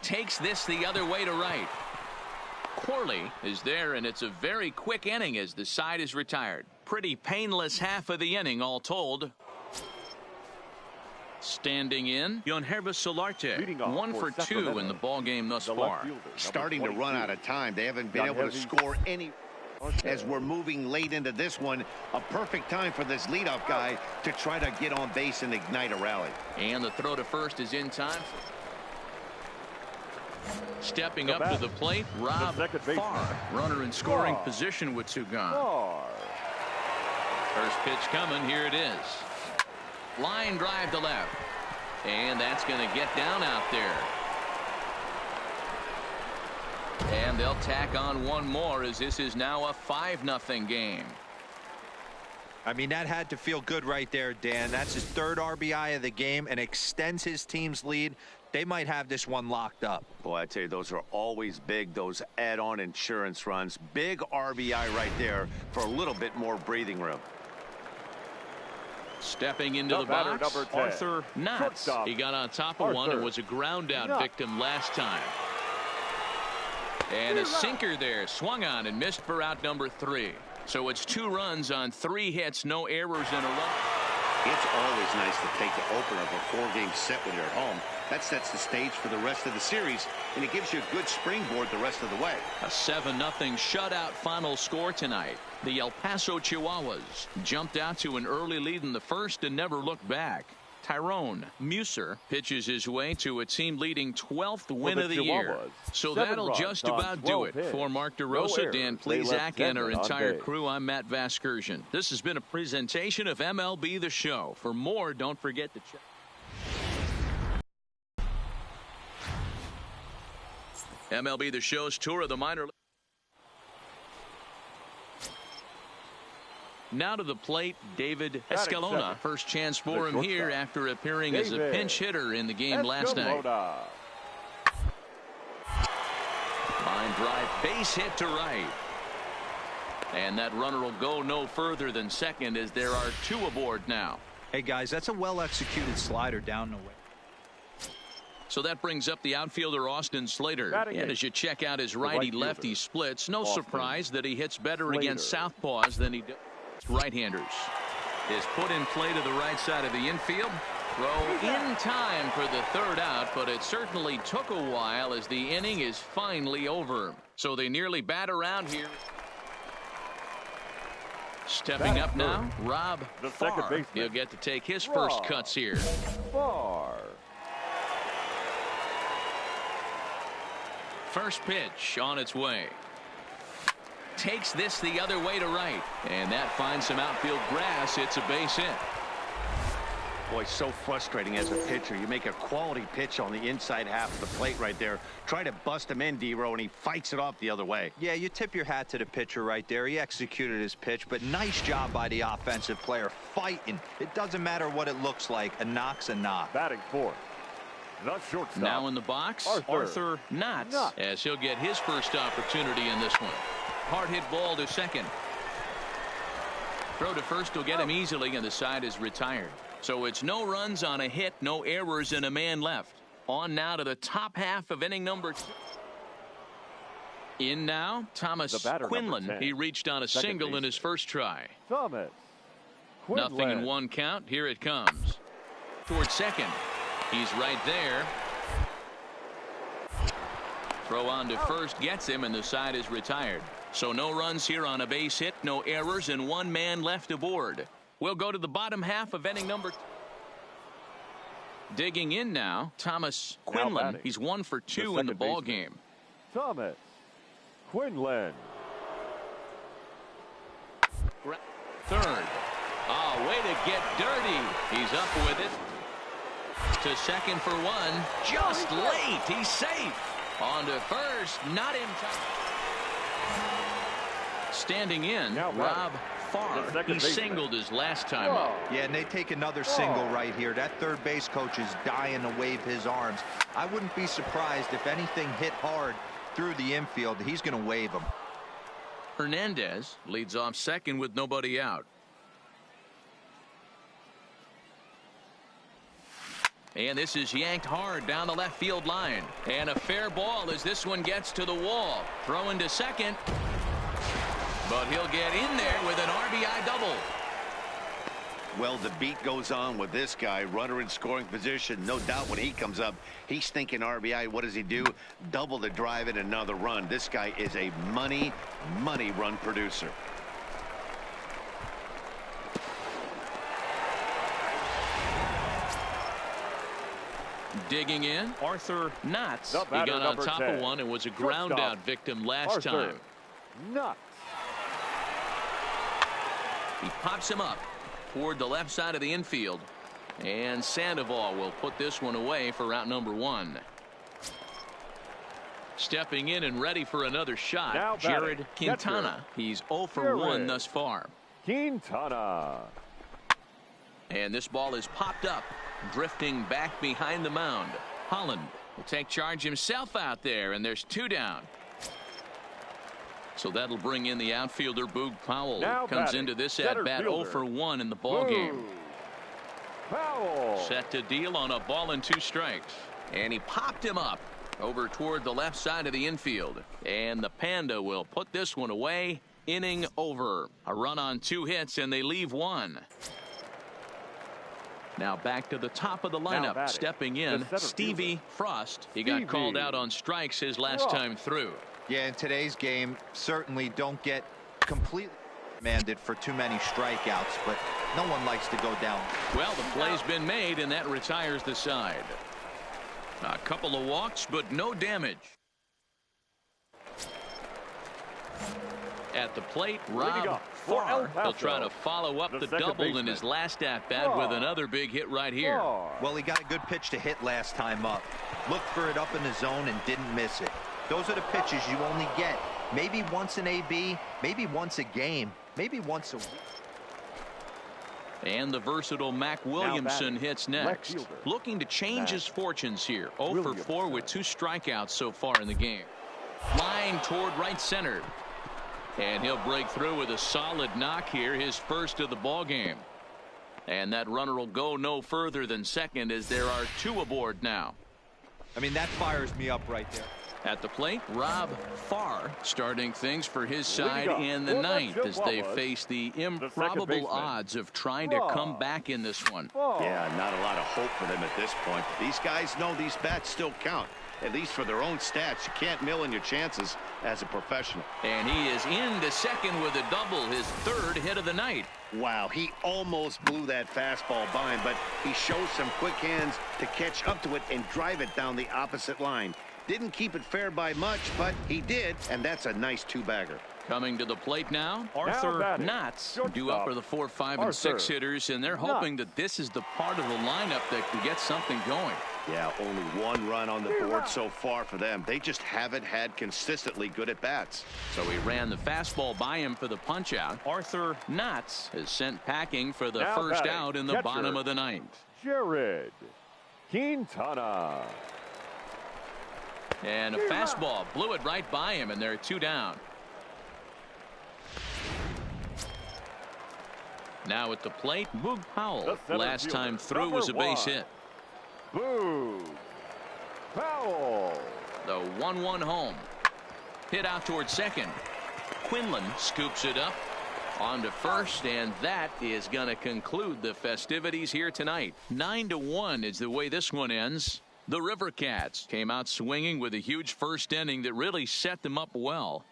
Takes this the other way to right. Corley is there, and it's a very quick inning as the side is retired. Pretty painless half of the inning all told. Standing in, Yonhervis Solarte, 1 for 2 in the ball game thus far. Starting to run out of time. They haven't been able to score any. As we're moving late into this one, a perfect time for this leadoff guy to try to get on base and ignite a rally. And the throw to first is in time. Stepping up to the plate, Rob Farr. Runner in scoring position with 2 gone. First pitch coming. Here it is. Line drive to left. And that's going to get down out there. And they'll tack on 1 more as this is now a 5-0 game. I mean, that had to feel good right there, Dan. That's his 3rd RBI of the game and extends his team's lead. They might have this one locked up. Boy, I tell you, those are always big, those add-on insurance runs. Big RBI right there for a little bit more breathing room. Stepping into the box, Arthur Knotts. He got on top of one and was a ground out victim last time. And a sinker there, swung on and missed for out number 3. So it's 2 runs on 3 hits, no errors in a run. It's always nice to take the opener of a 4-game set when you're at home. That sets the stage for the rest of the series, and it gives you a good springboard the rest of the way. A 7-0 shutout final score tonight. The El Paso Chihuahuas jumped out to an early lead in the first and never looked back. Tyrone Muser pitches his way to a team-leading 12th win of the year. So that'll just about do it. For Mark DeRosa, Dan Plesac, and our entire crew, I'm Matt Vasgersian. This has been a presentation of MLB The Show. For more, don't forget to check. MLB The Show's tour of the minor league. Now to the plate, David Escalona. First chance for him here after appearing as a pinch hitter in the game last night. Line drive, base hit to right. And that runner will go no further than second as there are 2 aboard now. Hey, guys, that's a well-executed slider down the way. So that brings up the outfielder Austin Slater. And as you check out his righty-lefty splits, no surprise that he hits better against southpaws than he does right-handers. Is put in play to the right side of the infield. Throw in time for the 3rd out, but it certainly took a while as the inning is finally over. So they nearly bat around here. Stepping up now, Rob Farr. He'll get to take his first cuts here. Farr. First pitch on its way. Takes this the other way to right. And that finds some outfield grass. It's a base hit. Boy, so frustrating as a pitcher. You make a quality pitch on the inside half of the plate right there. Try to bust him in, D-Row, and he fights it off the other way. Yeah, you tip your hat to the pitcher right there. He executed his pitch, but nice job by the offensive player fighting. It doesn't matter what it looks like. A knock's a knock. Batting 4th. The shortstop. Now in the box, Arthur Knotts, as he'll get his first opportunity in this one. Hard hit ball to second. Throw to first will get him easily, and the side is retired. So it's no runs on a hit, no errors, and a man left. On now to the top half of inning number 2. In now, Thomas Quinlan. He reached on a single in his first try. Thomas Quinlan. Nothing in 1 count. Here it comes. Towards second. He's right there. Throw on to first gets him, and the side is retired. So no runs here on a base hit, no errors, and 1 man left aboard. We'll go to the bottom half of inning number 2. Digging in now, Thomas Quinlan. He's 1 for 2 in the ball game. Thomas Quinlan. 3rd. Oh, way to get dirty. He's up with it. To second for 1. Just late. He's safe. On to first. Not in time. Standing in, Rob Farr. He singled his last time up. Yeah, and they take another single right here. That third base coach is dying to wave his arms. I wouldn't be surprised if anything hit hard through the infield. He's going to wave them. Hernandez leads off second with nobody out. And this is yanked hard down the left field line. And a fair ball as this one gets to the wall. Throwing to second. But he'll get in there with an RBI double. Well, the beat goes on with this guy. Runner in scoring position. No doubt when he comes up, he's thinking RBI. What does he do? Double the drive and another run. This guy is a money run producer. Digging in, Arthur Knotts. He got on top of one and was a ground out victim last time. Knotts. He pops him up toward the left side of the infield. And Sandoval will put this one away for route number 1. Stepping in and ready for another shot, Jared Quintana. He's 0 for 1 thus far. Quintana. And this ball is popped up, drifting back behind the mound. Holland will take charge himself out there, and there's 2 down. So that'll bring in the outfielder Boog Powell. Comes into this at bat 0 for 1 in the ball game. Powell. Set to deal on a ball and 2 strikes. And he popped him up. Over toward the left side of the infield. And the Panda will put this one away. Inning over. A run on 2 hits, and they leave 1. Now back to the top of the lineup. Stepping in, Stevie Frost. He got called out on strikes his last time through. Yeah, in today's game, certainly don't get completely commanded for too many strikeouts, but no one likes to go down. Well, the play's been made, and that retires the side. A couple of walks, but no damage. At the plate, Rob Farr. He'll try to follow up the double in his last at-bat with another big hit right here. Well, he got a good pitch to hit last time up. Looked for it up in the zone and didn't miss it. Those are the pitches you only get. Maybe once an AB, maybe once a game, maybe once a week. And the versatile Mac Williamson hits next. Looking to change his fortunes here. 0 for 4 with 2 strikeouts so far in the game. Line toward right center. And he'll break through with a solid knock here, his first of the ball game. And that runner will go no further than second as there are 2 aboard now. I mean, that fires me up right there. At the plate, Rob Farr starting things for his side in the 9th as they face the improbable odds of trying to come back in this one. Yeah, not a lot of hope for them at this point. These guys know these bats still count, at least for their own stats. You can't mill in your chances as a professional. And he is into second with a double, his 3rd hit of the night. Wow, he almost blew that fastball by him, but he shows some quick hands to catch up to it and drive it down the opposite line. Didn't keep it fair by much, but he did, and that's a nice 2-bagger. Coming to the plate now, Arthur Knotts due up for the 4, 5, and 6 hitters, and they're hoping that this is the part of the lineup that can get something going. Yeah, only 1 run on the board so far for them. They just haven't had consistently good at-bats. So he ran the fastball by him for the punch-out. Arthur Knotts is sent packing for the first out in the bottom of the 9th. Jared Quintana. And a fastball blew it right by him, and they're 2 down. Now at the plate, Boog Powell. Last time through was a base hit. Boog Powell. The 1-1 home. Hit out towards second. Quinlan scoops it up on to first, and that is going to conclude the festivities here tonight. 9-1 is the way this one ends. The River Cats came out swinging with a huge first inning that really set them up well.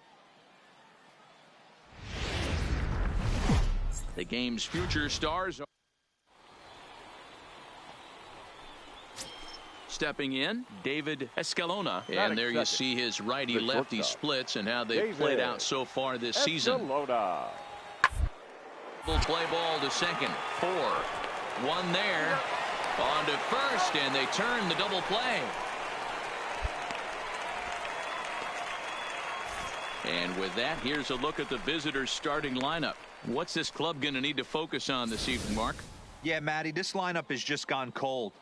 The game's future stars are stepping in, David Escalona, and there you see his righty-lefty splits and how they've played out so far this season. Full play ball to second. 4. 1 there. On to first, and they turn the double play. And with that, here's a look at the visitors' starting lineup. What's this club going to need to focus on this evening, Mark? Yeah, Matty, this lineup has just gone cold.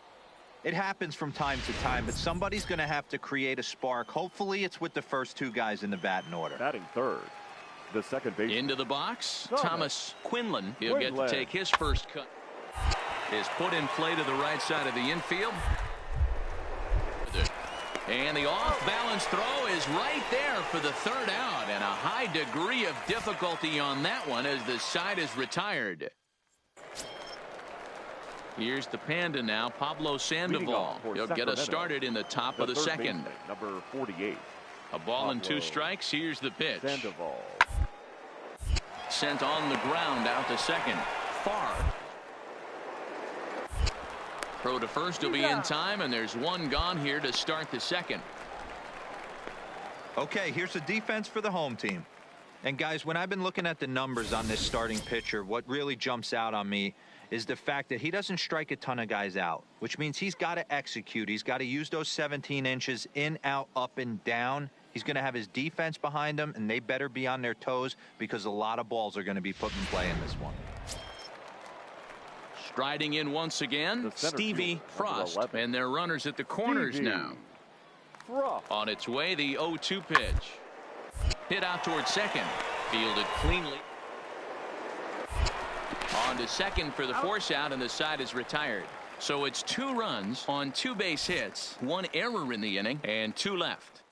It happens from time to time, but somebody's going to have to create a spark. Hopefully, it's with the first 2 guys in the batting order. Batting third, the second base. Into the box, Thomas Quinlan. He'll get to take his first cut. Is put in play to the right side of the infield. And the off-balance throw is right there for the 3rd out, and a high degree of difficulty on that one as the side is retired. Here's the Panda now, Pablo Sandoval. He'll get us started in the top of the 2nd. Number 48. A ball and 2 strikes. Here's the pitch. Sandoval. Sent on the ground out to second. Farr. Throw to first will be in time, and there's 1 gone here to start the 2nd. Okay, here's the defense for the home team. And guys, when I've been looking at the numbers on this starting pitcher, what really jumps out on me is the fact that he doesn't strike a ton of guys out, which means he's got to execute. He's got to use those 17 inches in, out, up, and down. He's going to have his defense behind him, and they better be on their toes because a lot of balls are going to be put in play in this one. Striding in once again, Stevie Frost, and their runners at the corners now. On its way, the 0-2 pitch. Hit out towards second. Fielded cleanly. On to second for the force out, and the side is retired. So it's 2 runs on 2 base hits, 1 error in the inning, and 2 left.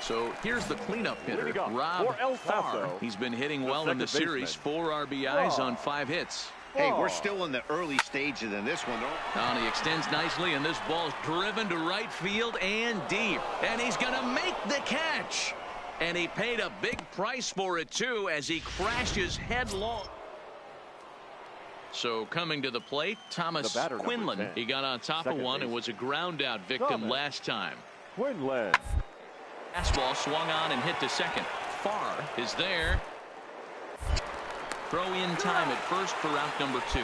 So here's the cleanup hitter, Rob Farr. He's been hitting well in the series, 4 RBIs on 5 hits. Hey, we're still in the early stages in this one. Now he extends nicely, and this ball's driven to right field and deep. And he's going to make the catch. And he paid a big price for it, too, as he crashes headlong. So coming to the plate, Thomas Quinlan. He got on top of one and was a ground-out victim last time. Quinlan. Fastball swung on and hit to second. Farr is there. Throw in time at first for out number 2.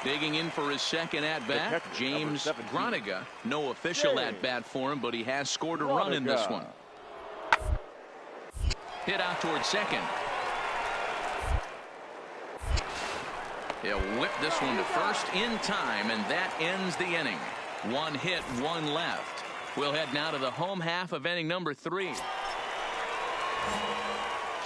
Digging in for his second at-bat, James Groniga. No official at-bat for him, but he has scored a run in this one. Hit out towards second. He'll whip this one to first in time, and that ends the inning. 1 hit, 1 left. We'll head now to the home half of inning number 3.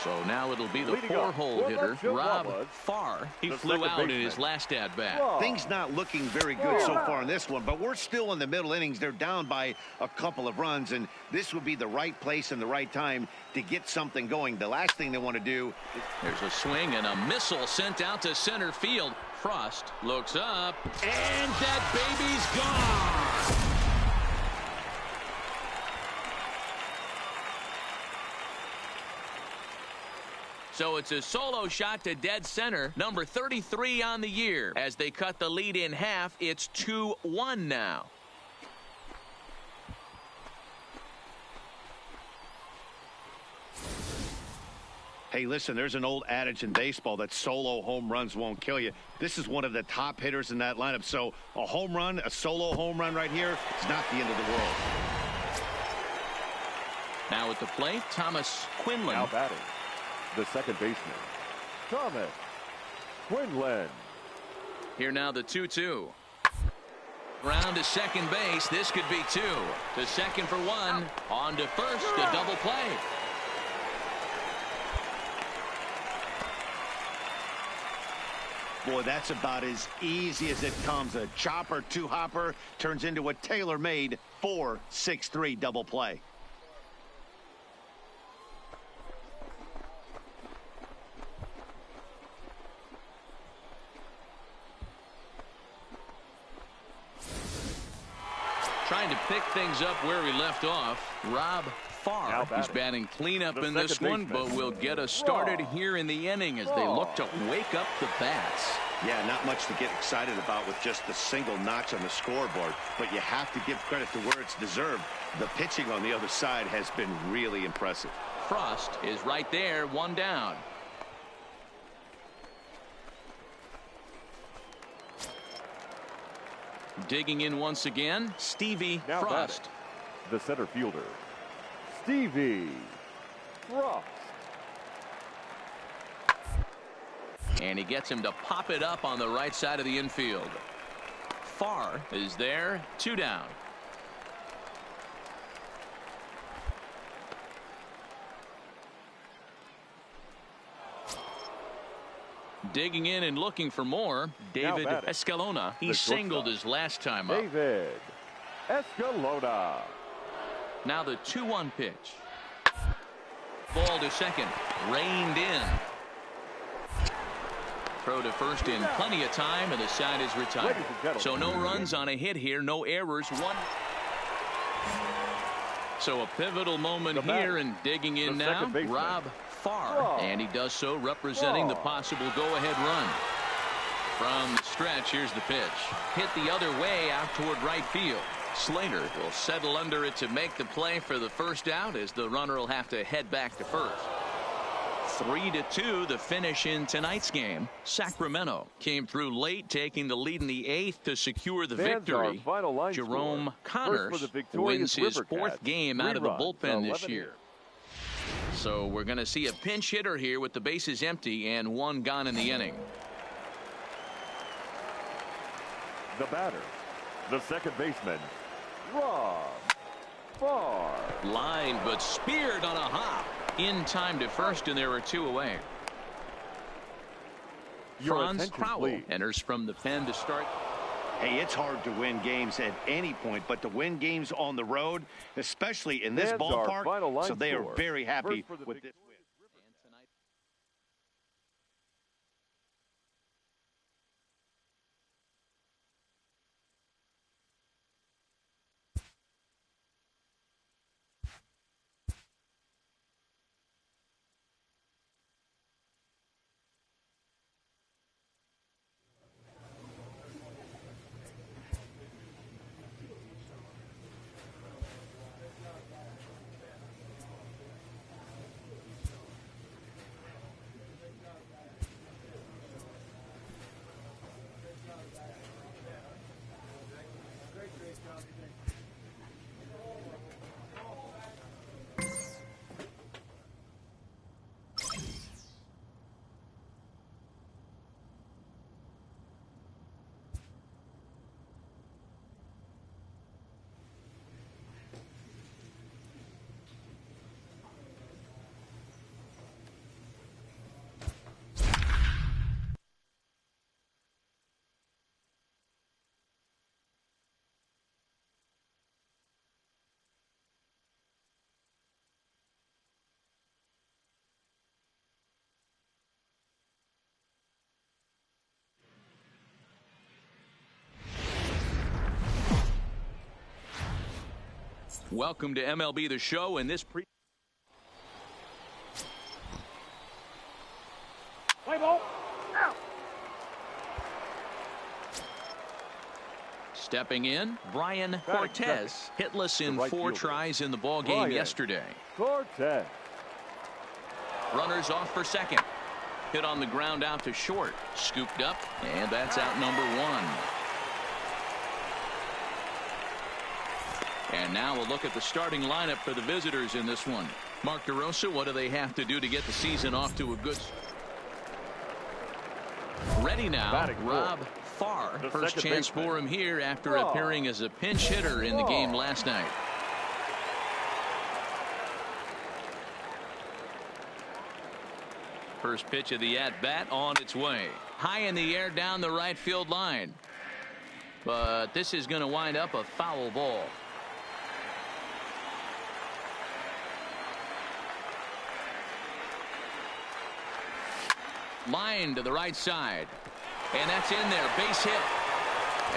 So now it'll be the 4-hole hitter, Rob Farr. He flew out in his last at-bat. Things not looking very good so far in this one, but we're still in the middle innings. They're down by a couple of runs, and this would be the right place and the right time to get something going. The last thing they want to do. There's a swing and a missile sent out to center field. Frost looks up, and that baby's gone. So it's a solo shot to dead center, number 33 on the year. As they cut the lead in half, it's 2-1 now. Hey, listen, there's an old adage in baseball that solo home runs won't kill you. This is one of the top hitters in that lineup. So a home run, a solo home run right here, is not the end of the world. Now at the plate, Thomas Quinlan. Now batting, the second baseman, Thomas Quinlan. Here now the 2-2. Ground to second base. This could be 2. To second for 1. On to first, a double play. Boy, that's about as easy as it comes. A chopper, 2-hopper turns into a tailor-made 4-6-3 double play. Trying to pick things up where we left off, Rob Farr. He's batting cleanup in this one, but will get us started here in the inning as they look to wake up the bats. Yeah, not much to get excited about with just a single notch on the scoreboard, but you have to give credit to where it's deserved. The pitching on the other side has been really impressive. Frost is right there, 1 down. Digging in once again, Stevie now Frost. Batting, the center fielder, Stevie Frost. And he gets him to pop it up on the right side of the infield. Farr is there, 2 down. Digging in and looking for more, David Escalona. He singled his last time up. David Escalona. Now the 2-1 pitch. Ball to second. Reined in. Throw to first in plenty of time, and the side is retired. So no runs on a hit here, no errors. 1. So a pivotal moment here, and digging in now, Rob Farr. And he does so representing the possible go-ahead run. From the stretch, here's the pitch. Hit the other way out toward right field. Slater will settle under it to make the play for the first out, as the runner will have to head back to first. 3-2 the finish in tonight's game. Sacramento came through late, taking the lead in the 8th to secure the victory. Jerome Connors wins his 4th game out of the bullpen this year. So we're going to see a pinch hitter here with the bases empty and 1 gone in the inning. The batter, the second baseman, Rob Farr. Line but speared on a hop. in time to first, and there are 2 away. Franz Crowell enters from the pen to start. Hey, it's hard to win games at any point, but to win games on the road, especially in this ballpark, so they are very happy with this win. Welcome to MLB The Show, and this Play ball. Out. Stepping in, Brian Cortez, hitless in 4 tries in the ball game yesterday. Cortez. Runners off for second. Hit on the ground out to short. Scooped up, and that's out number 1. And now we'll look at the starting lineup for the visitors in this one. Mark DeRosa, what do they have to do to get the season off to a good start? Ready now, Rob Farr. First chance for him here after appearing as a pinch hitter in the game last night. First pitch of the at-bat on its way. High in the air down the right field line. But this is going to wind up a foul ball. Line to the right side. And that's in there. Base hit.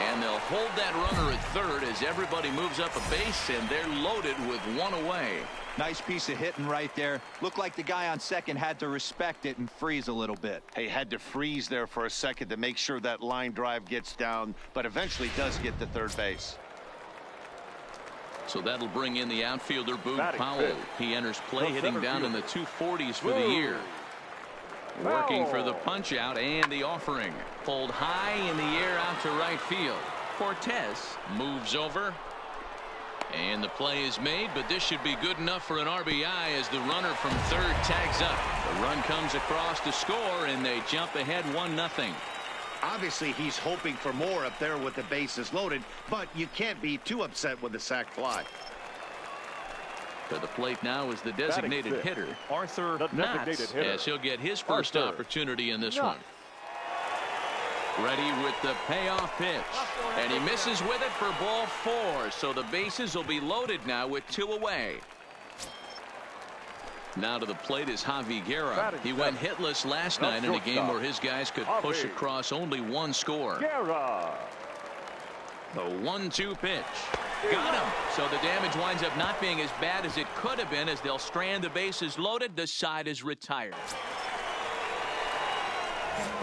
And they'll hold that runner at third as everybody moves up a base, and they're loaded with 1 away. Nice piece of hitting right there. Looked like the guy on second had to respect it and freeze a little bit. Hey, had to freeze there for a second to make sure that line drive gets down, but eventually does get to third base. So that'll bring in the outfielder, Boog Powell. He enters play hitting down in the 240s for the year. Working for the punch out and the offering. Pulled high in the air out to right field. Cortez moves over. And the play is made, but this should be good enough for an RBI as the runner from third tags up. The run comes across to score, and they jump ahead 1-0. Obviously, he's hoping for more up there with the bases loaded, but you can't be too upset with the sac fly. To the plate now is the designated hitter, Arthur Knotts, as he'll get his first opportunity in this one. Ready with the payoff pitch. And he misses with it for ball 4. So the bases will be loaded now with 2 away. Now to the plate is Javi Guerra. He went hitless last night in a game where his guys could push across only 1 score. The 1-2 pitch. Got him. So the damage winds up not being as bad as it could have been as they'll strand the bases loaded. The side is retired.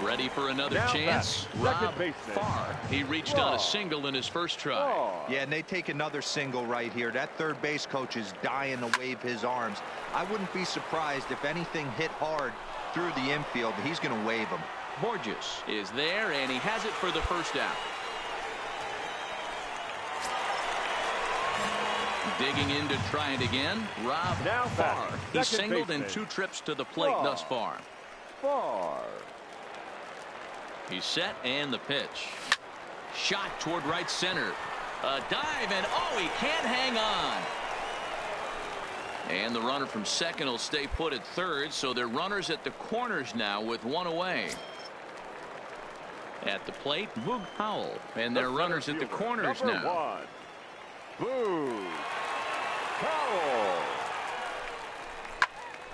Ready for another chance. Rob Farr. He reached on a single in his first try. Yeah, and they take another single right here. That third base coach is dying to wave his arms. I wouldn't be surprised if anything hit hard through the infield. He's going to wave them. Borges is there, and he has it for the first out. Digging in to try it again. Rob Farr. He's singled in 2 trips to the plate thus far. He's set, and the pitch. Shot toward right center. A dive, and oh, he can't hang on. And the runner from second will stay put at third, so they're runners at the corners now with one away. At the plate, Boog Powell, and they're runners at the corners now. Boog Powell.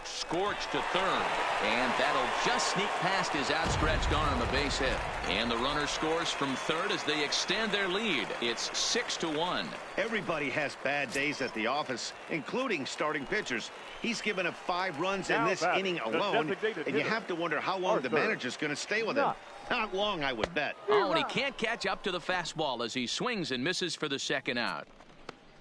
Scorched to third, and that'll just sneak past his outstretched arm on the base hit. And the runner scores from third as they extend their lead. It's 6-1. Everybody has bad days at the office, including starting pitchers. He's given up 5 runs in this inning alone, and you have to wonder how long the manager's going to stay with him. Not long, I would bet. Oh, and he can't catch up to the fastball as he swings and misses for the second out.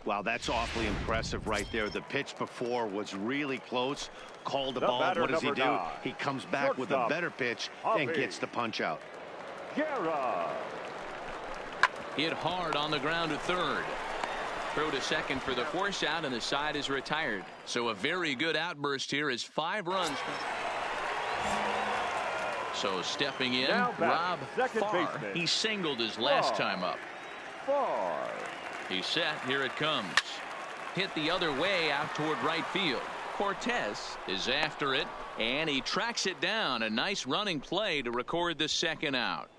Wow, that's awfully impressive right there. The pitch before was really close. Called the ball. What does he do? He comes back with a better pitch and gets the punch out. Hit hard on the ground to third. Throw to second for the force out, and the side is retired. So a very good outburst here is 5 runs. So stepping in, Rob Farr. He singled his last time up. He's set. Here it comes. Hit the other way out toward right field. Cortez is after it, and he tracks it down. A nice running play to record the second out.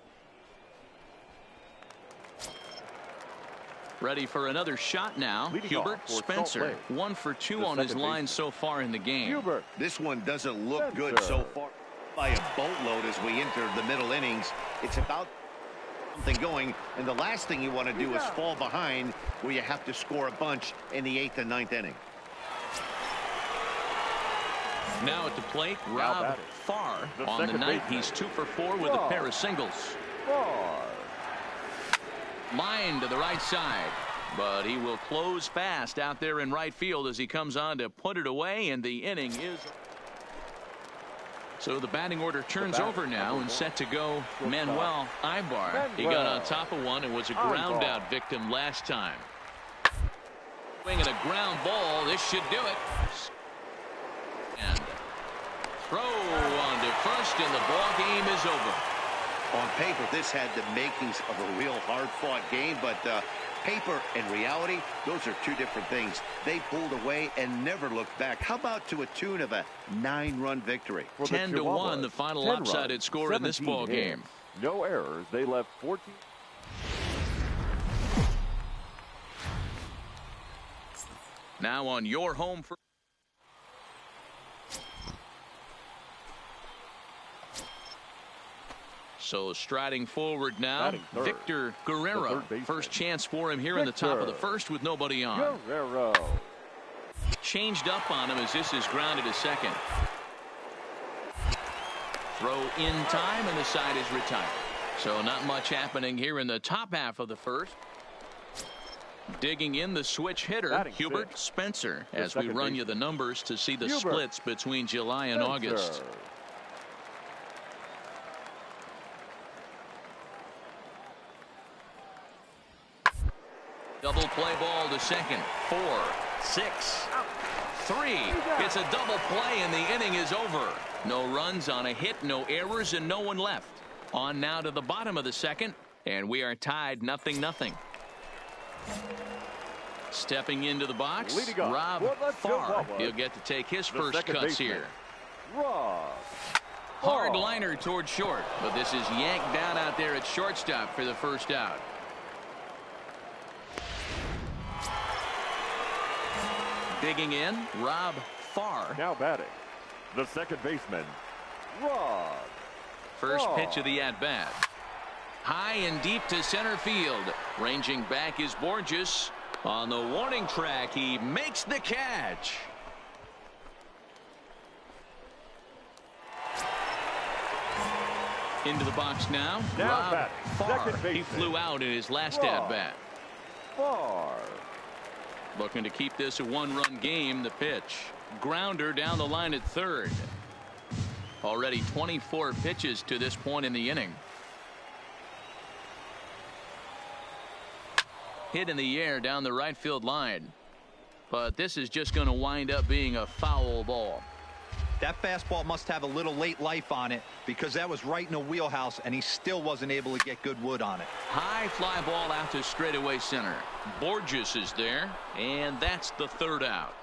Ready for another shot now. Hubert Spencer, 1 for 2 on his line so far in the game. This one doesn't look good so far by a boatload as we enter the middle innings. It's about something going, and the last thing you want to do is fall behind where you have to score a bunch in the 8th and 9th inning. Now at the plate, Rob Farr. On the night, he's 2 for 4 with a pair of singles. Line to the right side, but he will close fast out there in right field as he comes on to put it away, and the inning is. So the batting order turns over now, and set to go Manuel Ibar. He got on top of one and was a ground out victim last time. Swinging a ground ball. This should do it. And throw on to first, and the ball game is over. On paper, this had the makings of a real hard-fought game, but paper and reality, those are 2 different things. They pulled away and never looked back. How about to a tune of a 9-run victory? 10-1, the final lopsided score in this ball game. No errors. They left 14. Now on your home for. So striding forward now, Victor Guerrero. First chance for him here in the top of the first with nobody on. Guerrero. Changed up on him as this is grounded to second. Throw in time, and the side is retired. So not much happening here in the top half of the first. Digging in the switch hitter, Hubert Spencer, as we run you the numbers to see the splits between July and August. Double play ball to second. 4, 6, 3. It's a double play, and the inning is over. No runs on a hit, no errors, and no one left. On now to the bottom of the second, and we are tied 0-0. Stepping into the box, Rob Farr. He'll get to take his first cuts here. Hard liner toward short, but this is yanked down out there at shortstop for the first out. Digging in, Rob Farr. Now batting, the second baseman, Rob. First pitch of the at-bat. High and deep to center field. Ranging back is Borges. On the warning track, he makes the catch. Into the box now, Rob Farr. He flew out in his last at-bat. Farr. Looking to keep this a 1-run game. The pitch. Grounder down the line at third. Already 24 pitches to this point in the inning. Hit in the air down the right field line. But this is just going to wind up being a foul ball. That fastball must have a little late life on it, because that was right in the wheelhouse, and he still wasn't able to get good wood on it. High fly ball out to straightaway center. Borges is there, and that's the third out.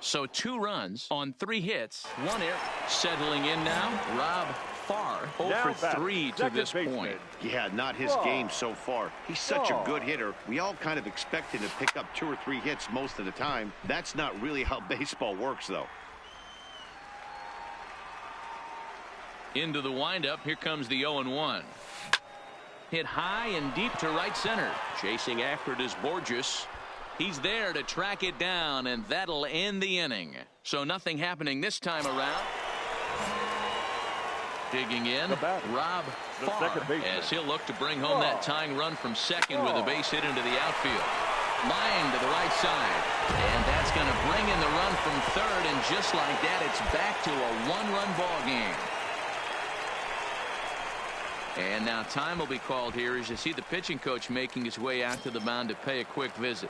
So 2 runs on 3 hits, 1 error. Settling in now, Rob Farr, 0 for 3 to this point. Yeah, not his game so far. He's such a good hitter. We all kind of expect him to pick up 2 or 3 hits most of the time. That's not really how baseball works, though. Into the windup, here comes the 0-1. Hit high and deep to right center. Chasing after it is Borges. He's there to track it down, and that'll end the inning. So nothing happening this time around. Digging in, Rob Farr, as he'll look to bring home that tying run from second with a base hit into the outfield. Line to the right side, and that's going to bring in the run from third, and just like that, it's back to a 1-run ball game. And now time will be called here as you see the pitching coach making his way out to the mound to pay a quick visit.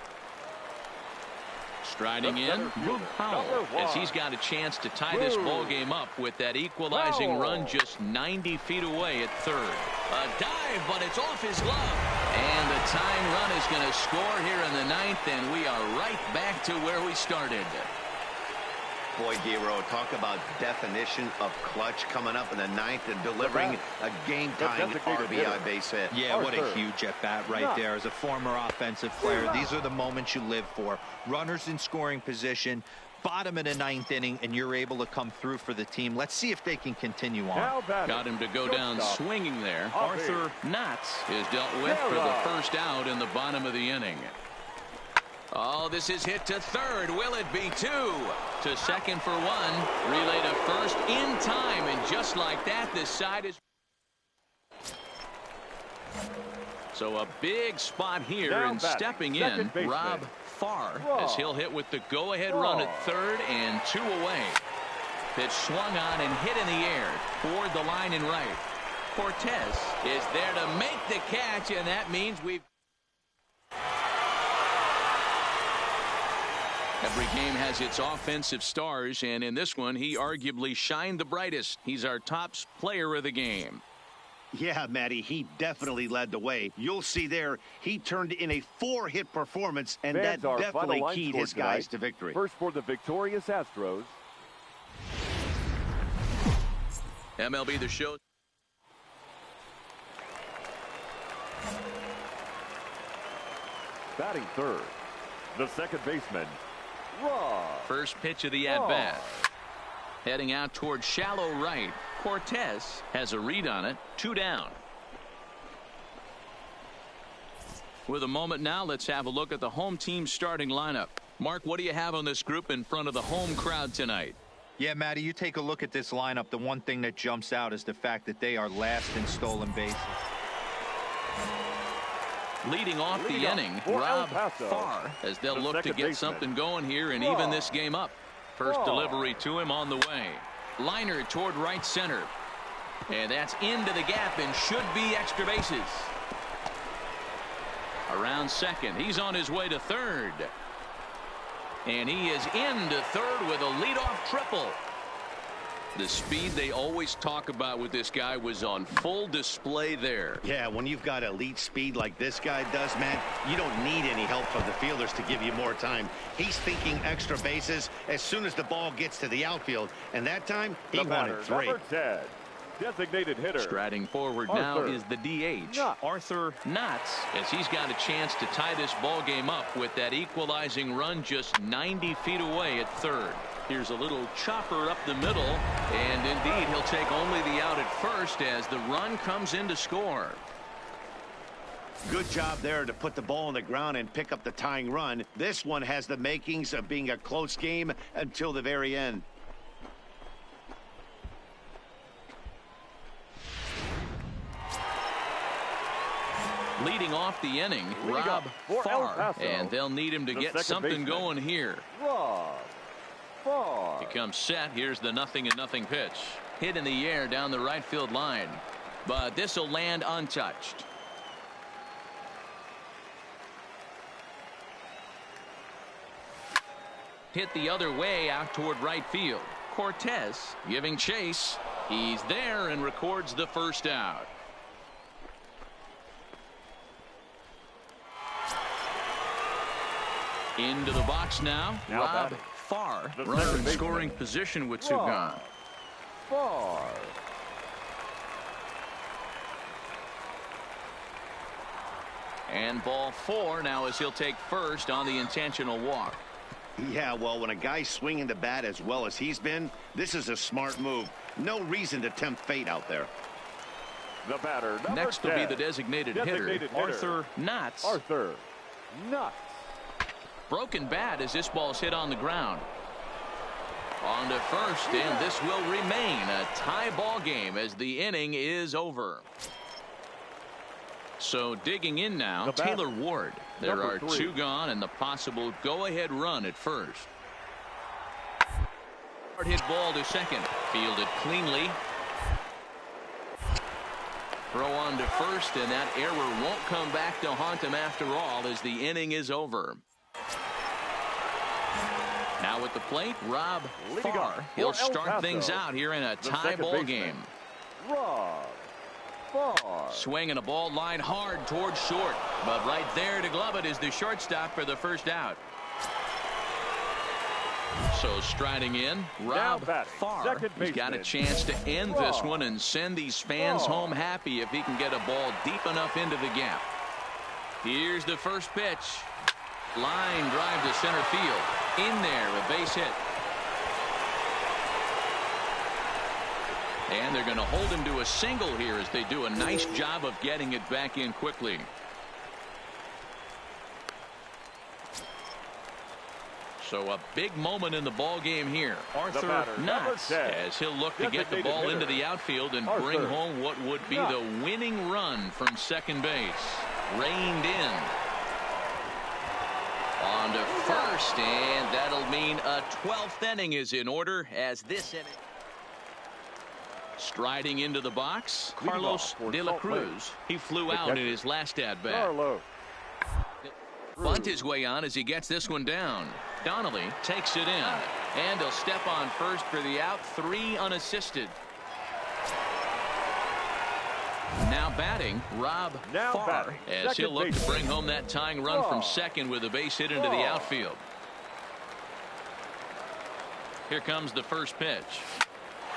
Striding in, Luke Powell, as he's got a chance to tie this ball game up with that equalizing run just 90 feet away at third. A dive, but it's off his glove. And the tying run is going to score here in the 9th, and we are right back to where we started. Boy, Giro, talk about definition of clutch coming up in the 9th and delivering a game-time RBI base hit. Yeah, what a huge at-bat right there. As a former offensive player, these are the moments you live for. Runners in scoring position, bottom of the 9th inning, and you're able to come through for the team. Let's see if they can continue on. Got him to go down swinging there. Arthur Knotts is dealt with for the first out in the bottom of the inning. Oh, this is hit to third. Will it be 2? To second for 1. Relay to first in time. And just like that, this side is... So a big spot here, and stepping in, Rob Farr, as he'll hit with the go-ahead run at third and 2 away. Pitch swung on and hit in the air toward the line and right. Cortez is there to make the catch, and that means we've... Every game has its offensive stars, and in this one, he arguably shined the brightest. He's our top player of the game. Yeah, Matty, he definitely led the way. You'll see there, he turned in a 4-hit performance, and that definitely keyed his guys to victory. First for the victorious Astros. MLB The Show. Batting third, the second baseman, First pitch of the at-bat. Heading out towards shallow right. Cortez has a read on it. 2 down. With a moment now, let's have a look at the home team starting lineup. Mark, what do you have on this group in front of the home crowd tonight? Yeah, Matty, you take a look at this lineup. The one thing that jumps out is the fact that they are last in stolen bases. Leading off the inning, Rob Farr, as they'll look to get something going here and even this game up. First delivery to him on the way. Liner toward right center. And that's into the gap and should be extra bases. Around second. He's on his way to third. And he is into third with a leadoff triple. The speed they always talk about with this guy was on full display there. Yeah, when you've got elite speed like this guy does, man, you don't need any help from the fielders to give you more time. He's thinking extra bases as soon as the ball gets to the outfield, and that time he wanted 3. Number 10, designated hitter. Striding forward now is the DH, Arthur Knotts, as he's got a chance to tie this ball game up with that equalizing run just 90 feet away at third. Here's a little chopper up the middle, and indeed he'll take only the out at first as the run comes in to score. Good job there to put the ball on the ground and pick up the tying run. This one has the makings of being a close game until the very end. Leading off the inning, Rob Farr, and they'll need him to get something going here. He comes set. Here's the 0-0 pitch. Hit in the air down the right field line, but this will land untouched. Hit the other way out toward right field. Cortez giving chase. He's there and records the first out. Into the box now, Rob Farr, The runner second in baseman. scoring position with two gone. Farr. And ball 4 now as he'll take first on the intentional walk. Yeah, well, when a guy's swinging the bat as well as he's been, this is a smart move. No reason to tempt fate out there. The batter, number Next will 10. be the designated hitter, Arthur Knotts. Arthur Knotts. Broken bat as this ball's hit on the ground. On to first, and this will remain a tie ball game as the inning is over. So digging in now, The batter, Taylor Ward. There number are 3. 2 gone and the possible go-ahead run at first. Hard hit ball to second, fielded cleanly. Throw on to first, and that error won't come back to haunt him after all as the inning is over. Now at the plate, Rob Leading Farr. off He'll for El start Paso, things out here in a the tie second ball baseman. game. Rob Farr. Swinging a ball line hard towards short, but right there to glove it is the shortstop for the first out. So striding in, Rob batting, Farr. second He's got a baseman, chance to end this Rob one and send these fans Farr. home happy if he can get a ball deep enough into the gap. Here's the first pitch. Line drive to center field. In there, a base hit. And they're going to hold him to a single here as they do a nice job of getting it back in quickly. So a big moment in the ball game here. Arthur batter, number Knotts, 10. as he'll look to get the Designated ball into hitter, the outfield and Arthur bring home what would be Knotts. the winning run from second base. Reined in. On to first, and that'll mean a 12th inning is in order as this inning. Striding into the box, Leading Carlos off for de la Salt Lake, Cruz. He flew the out in catcher, his last at-bat. Carlos Bunt his way on as he gets this one down. Donnelly takes it in, and he'll step on first for the out, 3 unassisted. Now batting, Rob Now Farr, batting, as he'll second look to baseman, bring home that tying run from Farr. second with a base hit into the Farr. outfield. Here comes the first pitch.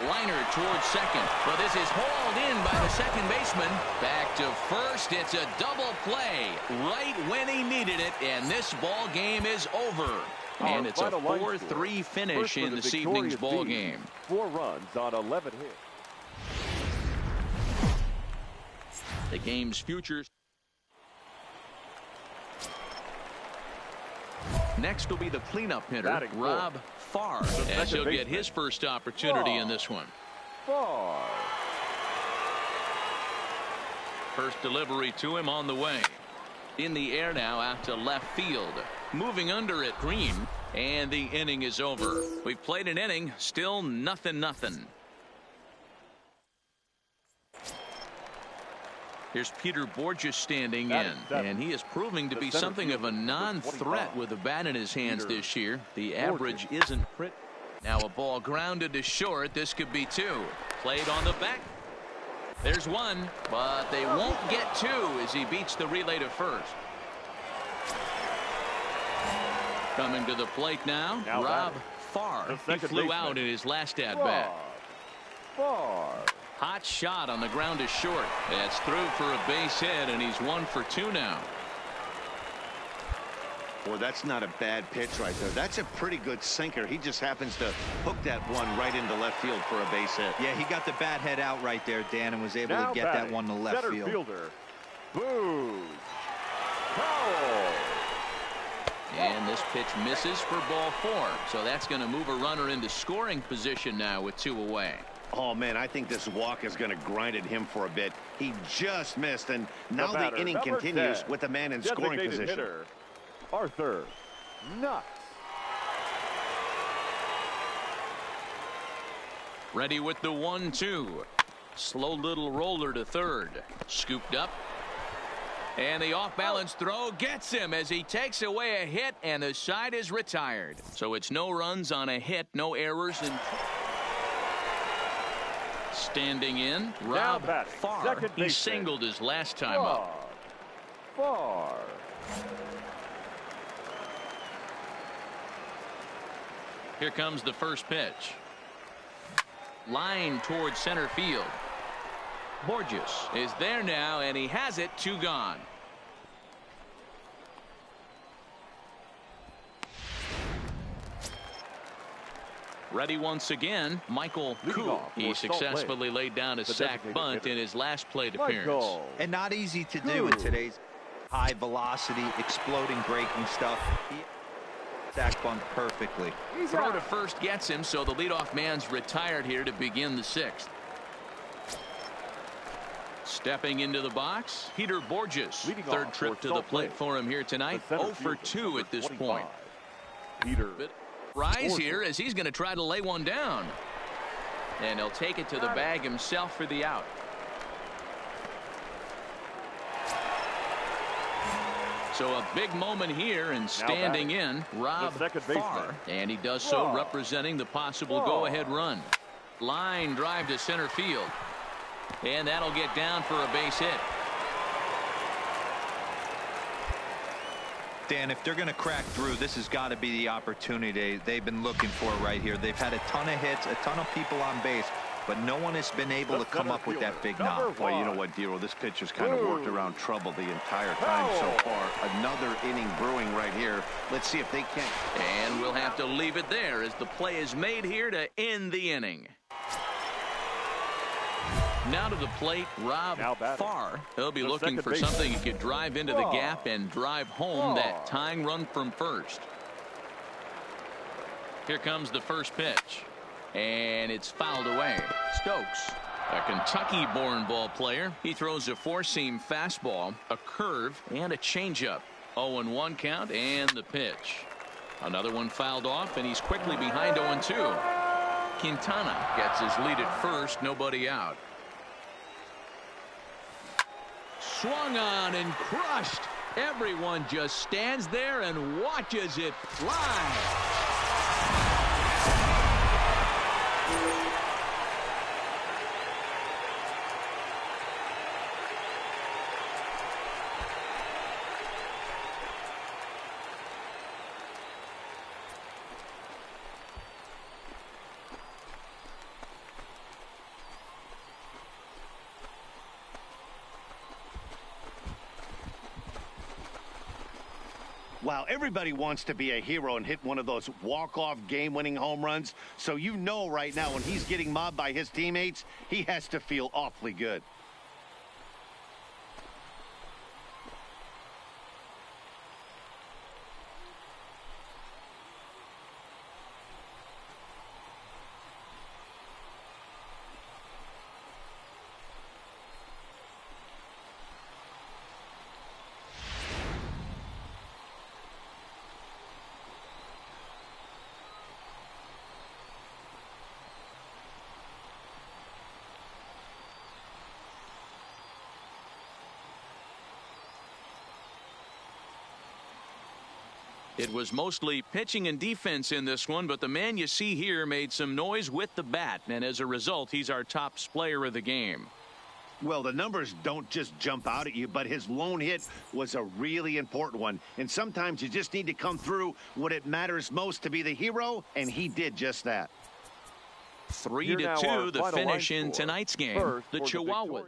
Liner towards second, but this is hauled in by the second baseman. Back to first. It's a double play right when he needed it, and this ball game is over. And it's a 4-3 finish in this evening's ball game. 4 runs on 11 hits. The game's future. Next will be the cleanup hitter, Batting Rob Farr, The as he'll second get baseman. his first opportunity in Farr. this one. Farr. First delivery to him on the way. In the air now out to left field. Moving under it, Green, and the inning is over. We've played an inning, still nothing. Here's Peter Borges standing in, and he is proving to be something of a non-threat with a bat in his hands this year. The average isn't pretty. Now a ball grounded to short. This could be 2. Played on the back. There's 1, but they won't get 2 as he beats the relay to first. Coming to the plate now Rob Farr. He flew out in his last at-bat. Farr. Hot shot on the ground to short. That's through for a base hit, and he's 1 for 2 now. Boy, that's not a bad pitch right there. That's a pretty good sinker. He just happens to hook that one right into left field for a base hit. Yeah, he got the bat head out right there, Dan, and was able Now to get batting, that one to left center field. Fielder, Booz Powell. And this pitch misses for ball 4. So that's going to move a runner into scoring position now with 2 away. Oh, man, I think this walk is going to grind at him for a bit. He just missed, and now the batter, inning number continues 10, with a man in scoring designated position. hitter, Arthur Knotts. Ready with the 1-2. Slow little roller to third. Scooped up. And the off-balance throw gets him as he takes away a hit, and the side is retired. So it's no runs on a hit, no errors. And standing in, Rob batting, Farr. second He baseman, singled his last time up. Farr. Here comes the first pitch. Line towards center field. Borges is there now, and he has it. 2 gone. Ready once again, Michael Koo. He successfully laid down a sac bunt in his last plate appearance. And not easy to do in today's high velocity, exploding breaking stuff. He sac bunt perfectly. Throw to first gets him, so the leadoff man's retired here to begin the 6th. Stepping into the box, Peter Borges. Third trip to the plate for him here tonight. 0 for 2 at this point. But rise here as he's going to try to lay one down. And he'll take it to the bag himself for the out. So a big moment here, and standing in, Rob Farr. And he does so representing the possible go-ahead run. Line drive to center field. And that'll get down for a base hit. Dan, if they're going to crack through, this has got to be the opportunity they've been looking for right here. They've had a ton of hits, a ton of people on base, but no one has been able to come up with that big knock. Well, you know what, Dero, this pitcher's kind of worked around trouble the entire time so far. Another inning brewing right here. Let's see if they can. And we'll have to leave it there as the play is made here to end the inning. Now to the plate, Rob Farr. He'll be looking for something he could drive into the gap and drive home that tying run from first. Here comes the first pitch. And it's fouled away. Stokes, a Kentucky-born ball player. He throws a 4-seam fastball, a curve, and a changeup. 0-1 count, and the pitch. Another one fouled off, and he's quickly behind 0-2. Quintana gets his lead at first, nobody out. Swung on and crushed. Everyone just stands there and watches it fly. Wow, everybody wants to be a hero and hit one of those walk-off game-winning home runs. So you know right now when he's getting mobbed by his teammates, he has to feel awfully good. It was mostly pitching and defense in this one, but the man you see here made some noise with the bat, and as a result, he's our top player of the game. Well, the numbers don't just jump out at you, but his lone hit was a really important one. And sometimes you just need to come through when it matters most to be the hero, and he did just that. 3-2, the finish in tonight's game. The Chihuahuas.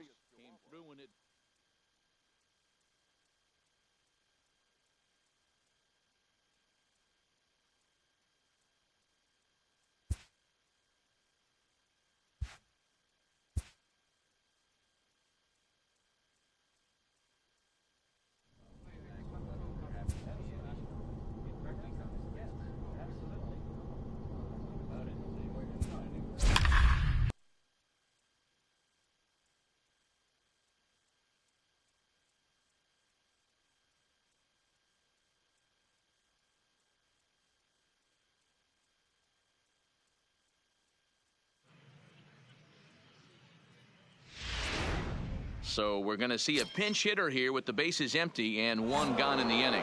So we're going to see a pinch hitter here with the bases empty and one gone in the inning.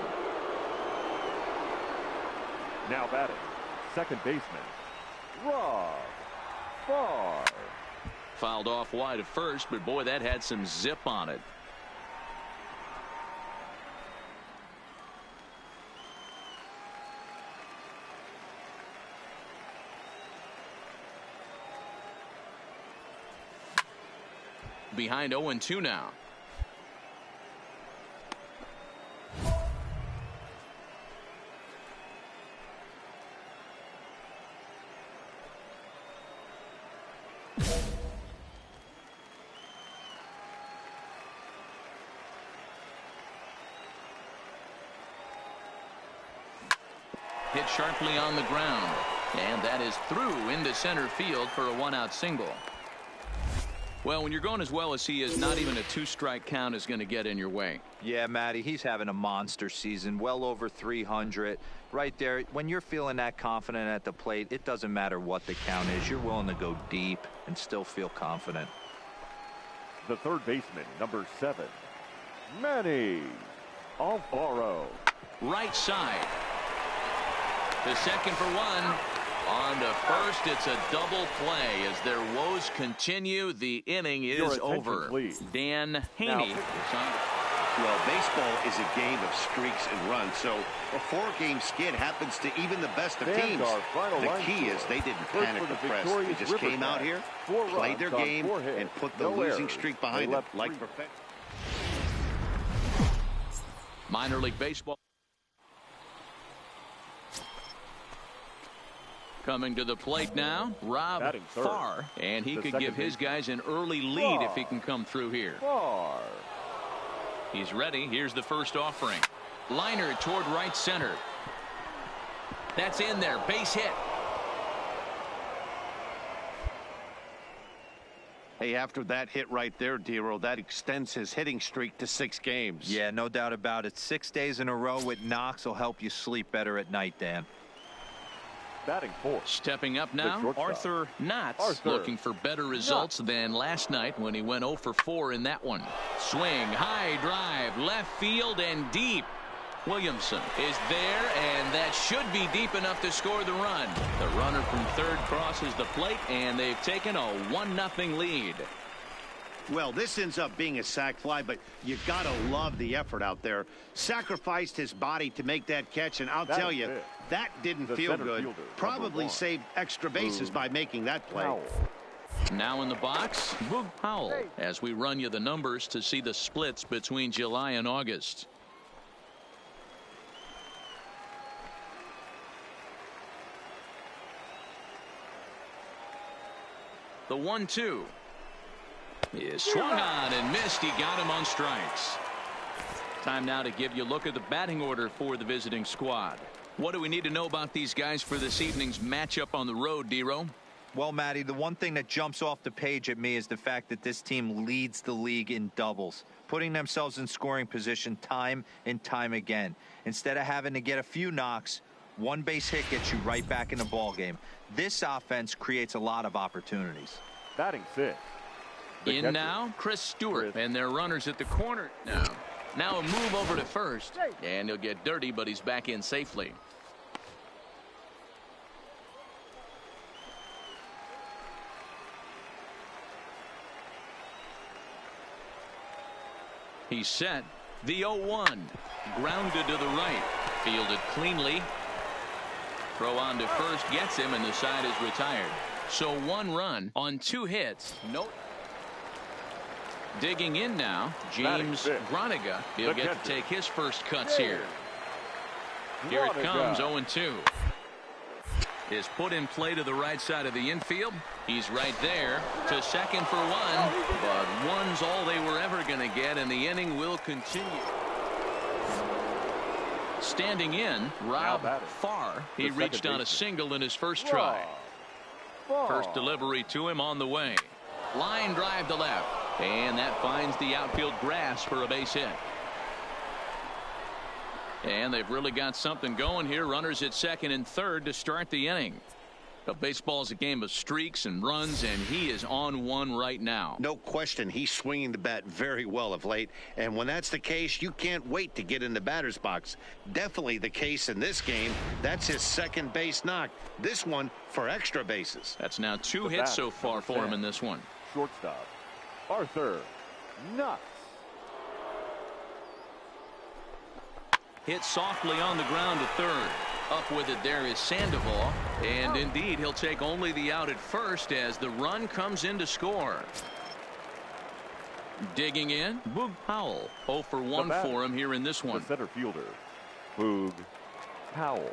Now batting, second baseman, Rob Farr. Fouled off wide at first, but boy, that had some zip on it. behind 0-2 now. Hit sharply on the ground, and that is through into center field for a 1-out single. Well, when you're going as well as he is, not even a 2-strike count is going to get in your way. Yeah, Matty, he's having a monster season, well over 300. Right there, when you're feeling that confident at the plate, it doesn't matter what the count is. You're willing to go deep and still feel confident. The third baseman, number 7, Manny Alfaro. Right side. The second for 1. On to first, it's a double play as their woes continue. The inning is over. Please. Dan Haney is on. Well, baseball is a game of streaks and runs, so a 4-game skid happens to even the best of teams. The key is they didn't panic or press. They just came out here, played their game, and put the losing streak behind them like perfection. Minor League Baseball. Coming to the plate now, Rob Farr, and he could give his guys an early lead if he can come through here. He's ready. Here's the first offering. Liner toward right center. That's in there. Base hit. Hey, after that hit right there, Dero, that extends his hitting streak to 6 games. Yeah, no doubt about it. 6 days in a row with knocks will help you sleep better at night, Dan. Batting fourth. Stepping up now, Arthur Knotts, looking for better results than last night when he went 0 for 4 in that one. Swing, high drive, left field and deep. Williamson is there, and that should be deep enough to score the run. The runner from third crosses the plate, and they've taken a 1-0 lead. Well, this ends up being a sac fly, but you got to love the effort out there. Sacrificed his body to make that catch, and I'll tell you, that didn't feel good. Probably saved extra bases by making that play. Now in the box, Boog Powell, as we run you the numbers to see the splits between July and August. The 1-2 is swung on and missed. He got him on strikes. Time now to give you a look at the batting order for the visiting squad. What do we need to know about these guys for this evening's matchup on the road, Dero? Well, Matty, the one thing that jumps off the page at me is the fact that this team leads the league in doubles, putting themselves in scoring position time and time again. Instead of having to get a few knocks, one base hit gets you right back in the ball game. This offense creates a lot of opportunities. Batting fifth. In now, Chris Stewart, and their runners at the corner now. Now a move over to first, and he'll get dirty, but he's back in safely. He's set. The 0-1. Grounded to the right. Fielded cleanly. Throw on to first gets him, and the side is retired. So 1 run on 2 hits. Nope. Digging in now, James Groniga. He'll get to take his first cuts here. Here it comes, 0-2. Is put in play to the right side of the infield. He's right there to second for 1. But 1's all they were ever going to get, and the inning will continue. Standing in, Rob Farr. He reached on a single in his first try. First delivery to him on the way. Line drive to left. And that finds the outfield grass for a base hit. And they've really got something going here. Runners at second and third to start the inning. But baseball is a game of streaks and runs, and he is on one right now. No question, he's swinging the bat very well of late. And when that's the case, you can't wait to get in the batter's box. Definitely the case in this game. That's his second base knock. This one for extra bases. That's now 2 hits so far for him in this one. Shortstop, Arthur Knotts. Hit softly on the ground to third. Up with it there is Sandoval, and indeed he'll take only the out at first as the run comes in to score. Digging in, Boog Powell. 0 for 1 for him here in this one. The center fielder, Boog Powell.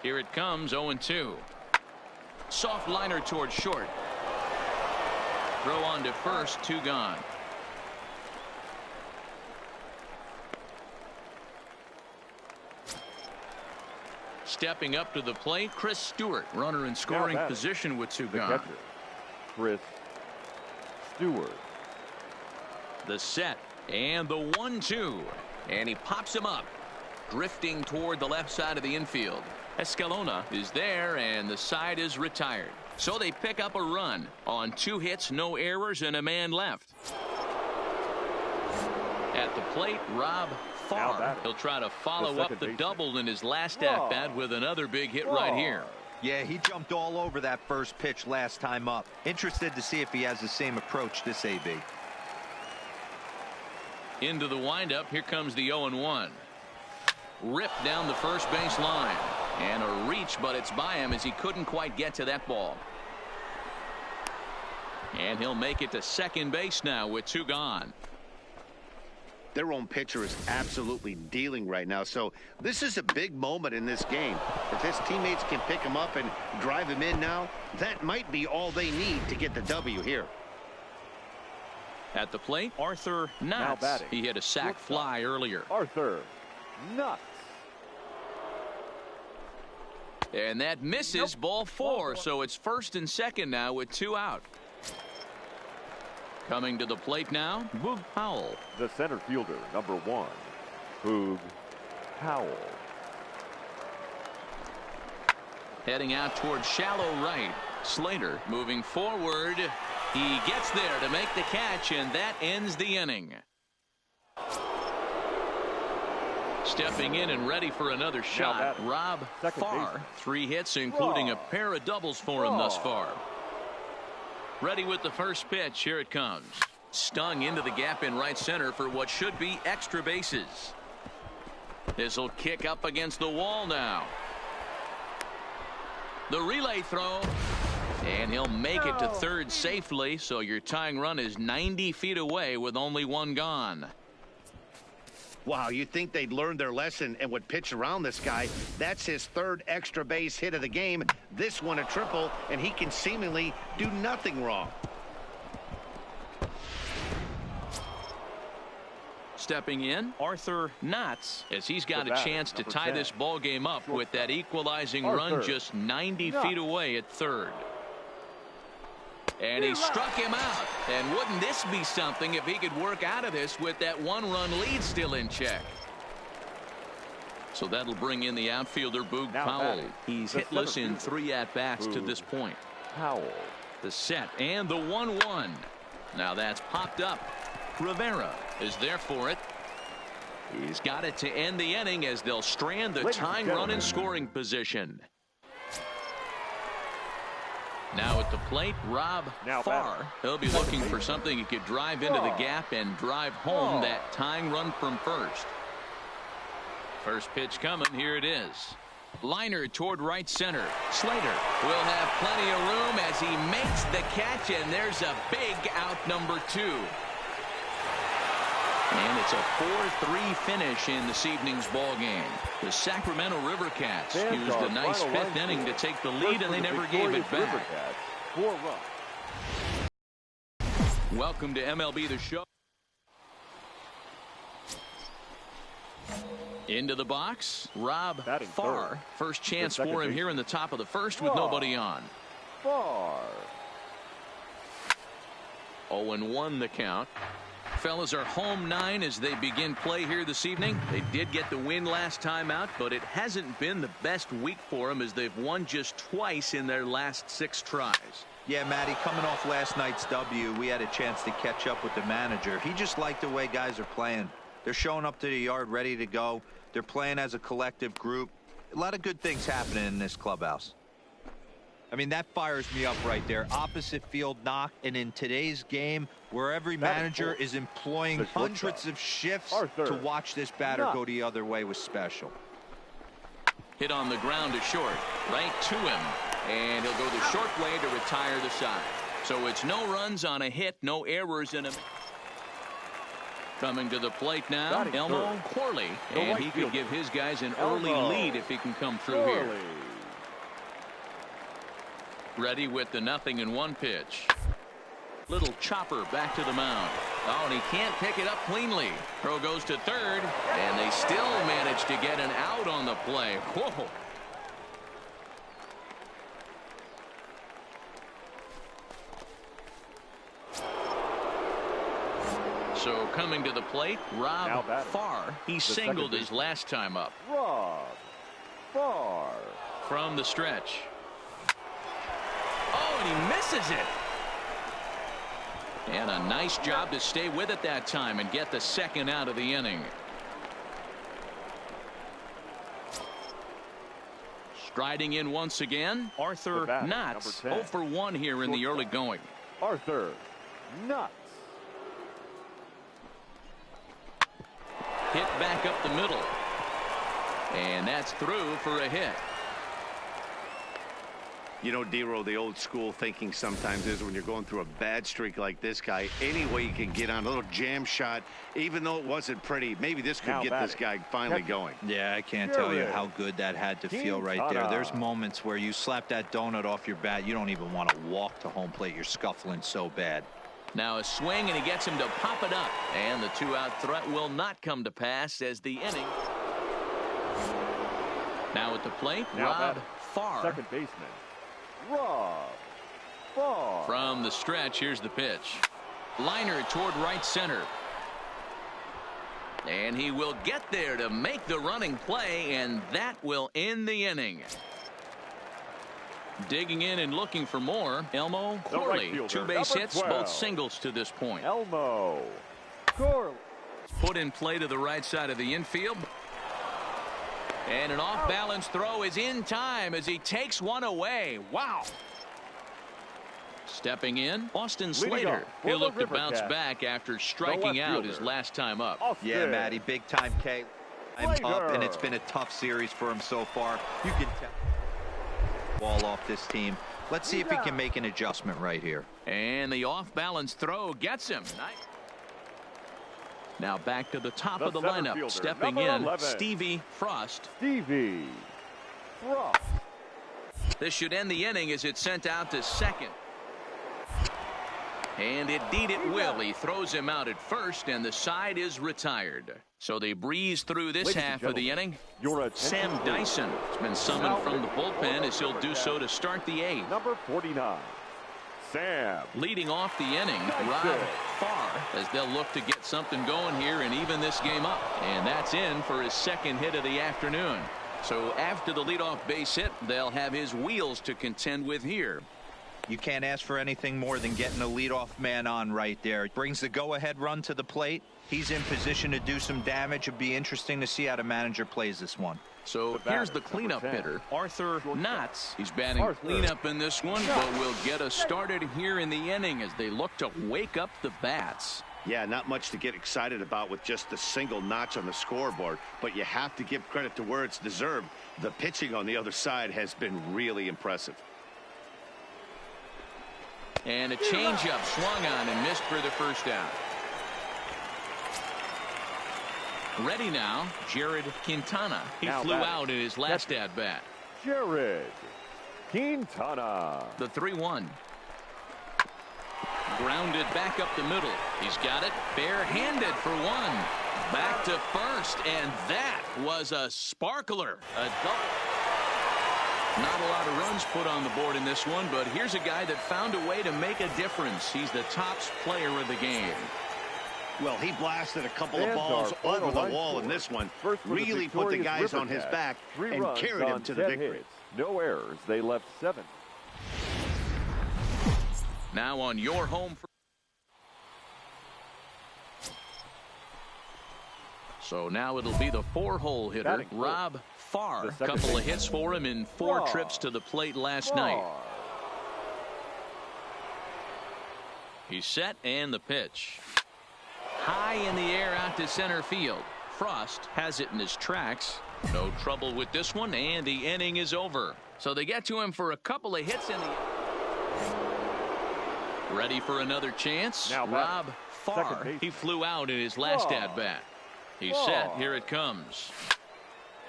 Here it comes, 0-2. Soft liner towards short. Throw on to first, 2 gone. Stepping up to the plate, Chris Stewart. Runner in scoring position with 2 gone. Catcher, Chris Stewart. The set and the 1-2. And he pops him up. Drifting toward the left side of the infield. Escalona is there, and the side is retired. So they pick up a run on 2 hits, no errors, and a man left. At the plate, Rob Farr. He'll try to follow up the double in his last at-bat with another big hit right here. Yeah, he jumped all over that first pitch last time up. Interested to see if he has the same approach this AB. Into the windup, here comes the 0-1. Ripped down the first base line. And a reach, but it's by him as he couldn't quite get to that ball. And he'll make it to second base now with 2 gone. Their own pitcher is absolutely dealing right now, so this is a big moment in this game. If his teammates can pick him up and drive him in now, that might be all they need to get the W here. At the plate, Arthur Knotts. He hit a sac fly earlier. Arthur Knotts. And that misses, ball 4, so it's first and second now with 2 out. Coming to the plate now, Boog Powell. The center fielder, number 1, Boog Powell. Heading out towards shallow right. Slater moving forward. He gets there to make the catch, and that ends the inning. Stepping in and ready for another shot, Rob Farr. 3 hits, including a pair of doubles for him thus far. Ready with the first pitch. Here it comes. Stung into the gap in right center for what should be extra bases. This will kick up against the wall now. The relay throw. And he'll make it to third safely, so your tying run is 90 feet away with only 1 gone. Wow, you'd think they'd learned their lesson and would pitch around this guy. That's his 3rd extra base hit of the game. This one a triple, and he can seemingly do nothing wrong. Stepping in, Arthur Knotts, as he's got a chance to tie this ball game up with that equalizing run just 90 feet away at third. And he struck him out. And wouldn't this be something if he could work out of this with that 1-run lead still in check? So that'll bring in the outfielder, Boog Powell. He's hitless in 3 at-bats to this point. Powell. The set and the 1-1. Now that's popped up. Rivera is there for it. He's got it to end the inning as they'll strand the tying run in scoring position. Now at the plate, Rob Farr. He'll be looking for something he could drive into the gap and drive home that tying run from first. First pitch coming. Here it is. Liner toward right center. Slater will have plenty of room as he makes the catch, and there's a big out, number 2. And it's a 4-3 finish in this evening's ball game. The Sacramento River Cats used a nice 5th inning to take the lead, and they never gave it back. Welcome to MLB The Show. Into the box, Rob Farr. First chance for him here in the top of the first with nobody on. Farr. 0-1 the count. Fellas are home 9 as they begin play here this evening. They did get the win last time out, but it hasn't been the best week for them as they've won just twice in their last 6 tries. Yeah, Matty, coming off last night's W, we had a chance to catch up with the manager. He just liked the way guys are playing. They're showing up to the yard ready to go. They're playing as a collective group. A lot of good things happening in this clubhouse. I mean, that fires me up right there. Opposite field knock, and in today's game, where every manager is employing hundreds of shifts to watch this batter go the other way was special. Hit on the ground to short, right to him, and he'll go the short way to retire the side. So it's no runs on a hit, no errors in him. Coming to the plate now, Batting Elmo third. Corley. The And right he could fielder, give his guys an Elmo early lead if he can come through here. Corley. Ready with the 0-1 pitch. Little chopper back to the mound. Oh, and he can't pick it up cleanly. Throw goes to third, and they still manage to get an out on the play. Whoa. So coming to the plate, Rob Farr. He singled his last time up. Rob Farr. From the stretch. Oh, and he misses it. And a nice job to stay with it that time and get the second out of the inning. Striding in once again, Arthur Knotts. 0 for 1 here in the early going. Arthur Knotts. Hit back up the middle. And that's through for a hit. You know, D-Row, the old school thinking sometimes is when you're going through a bad streak like this guy, any way you can get on a little jam shot, even though it wasn't pretty, maybe this could get this guy finally going. Yeah, I can't tell you how good that had to feel right there. There's moments where you slap that donut off your bat, you don't even want to walk to home plate. You're scuffling so bad. Now a swing, and he gets him to pop it up. And the 2-out threat will not come to pass as the inning. Now at the plate, Rob Farr. Second baseman, Rob Farr. From the stretch, here's the pitch. Liner toward right center. And he will get there to make the running play, and that will end the inning. Digging in and looking for more, Elmo Corley. Right 2 base hits, 12. both singles to this point. Elmo Corley. Put in play to the right side of the infield. And an off-balance throw is in time as he takes one away. Wow. Stepping in, Austin Slater. He'll look to bounce back after striking out his last time up. Yeah, Matty, big time K. I'm up, and it's been a tough series for him so far. You can tell. Ball off this team. Let's see if he can make an adjustment right here. And the off-balance throw gets him. Nice. Now back to the top of the lineup. Fielder, stepping in, 11. Stevie Frost. Stevie Frost. This should end the inning as it's sent out to second. And indeed it will. He throws him out at first, and the side is retired. So they breeze through this half of the inning. Sam Dyson has been summoned from the bullpen as he'll do so to start the 8th. Number 49. Sam. Leading off the inning, Rob Farr, as they'll look to get something going here and even this game up. And that's in for his second hit of the afternoon. So after the leadoff base hit, they'll have his wheels to contend with here. You can't ask for anything more than getting a leadoff man on right there. Brings the go-ahead run to the plate. He's in position to do some damage. It'd be interesting to see how the manager plays this one. So here's the cleanup hitter, Arthur Knotts. He's batting cleanup in this one, but will get us started here in the inning as they look to wake up the bats. Yeah, not much to get excited about with just a single notch on the scoreboard, but you have to give credit to where it's deserved. The pitching on the other side has been really impressive. And a changeup swung on and missed for the first out. Ready now, Jared Quintana. He flew out in his last at-bat. Jared Quintana. The 3-1. Grounded back up the middle. He's got it barehanded for one. Back to first, and that was a sparkler. A double. Not a lot of runs put on the board in this one, but here's a guy that found a way to make a difference. He's the top player of the game. Well, he blasted a couple of balls over the wall in this one. Really put the guys on his back and carried him to the victory. No errors. They left 7. Now on your home. So now it'll be the 4-hole hitter, Rob Farr. A couple of hits for him in 4 trips to the plate last night. He's set, and the pitch. High in the air out to center field. Frost has it in his tracks. No trouble with this one, and the inning is over. So they get to him for a couple of hits in the... Ready for another chance? Now Rob batting, Farr. second base. He flew out in his last Farr. at-bat. He's Farr. set. Here it comes.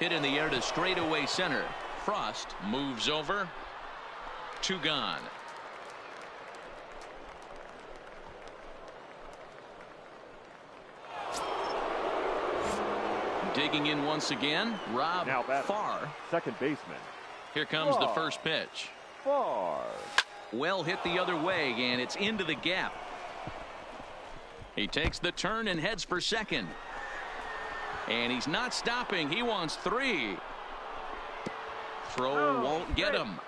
Hit in the air to straightaway center. Frost moves over. 2 gone. Digging in once again, Rob Now batting, Farr. second baseman. Here comes the Farr. first pitch. Farr. Well hit the other way, and it's into the gap. He takes the turn and heads for second. And he's not stopping. He wants 3. Throw won't get him.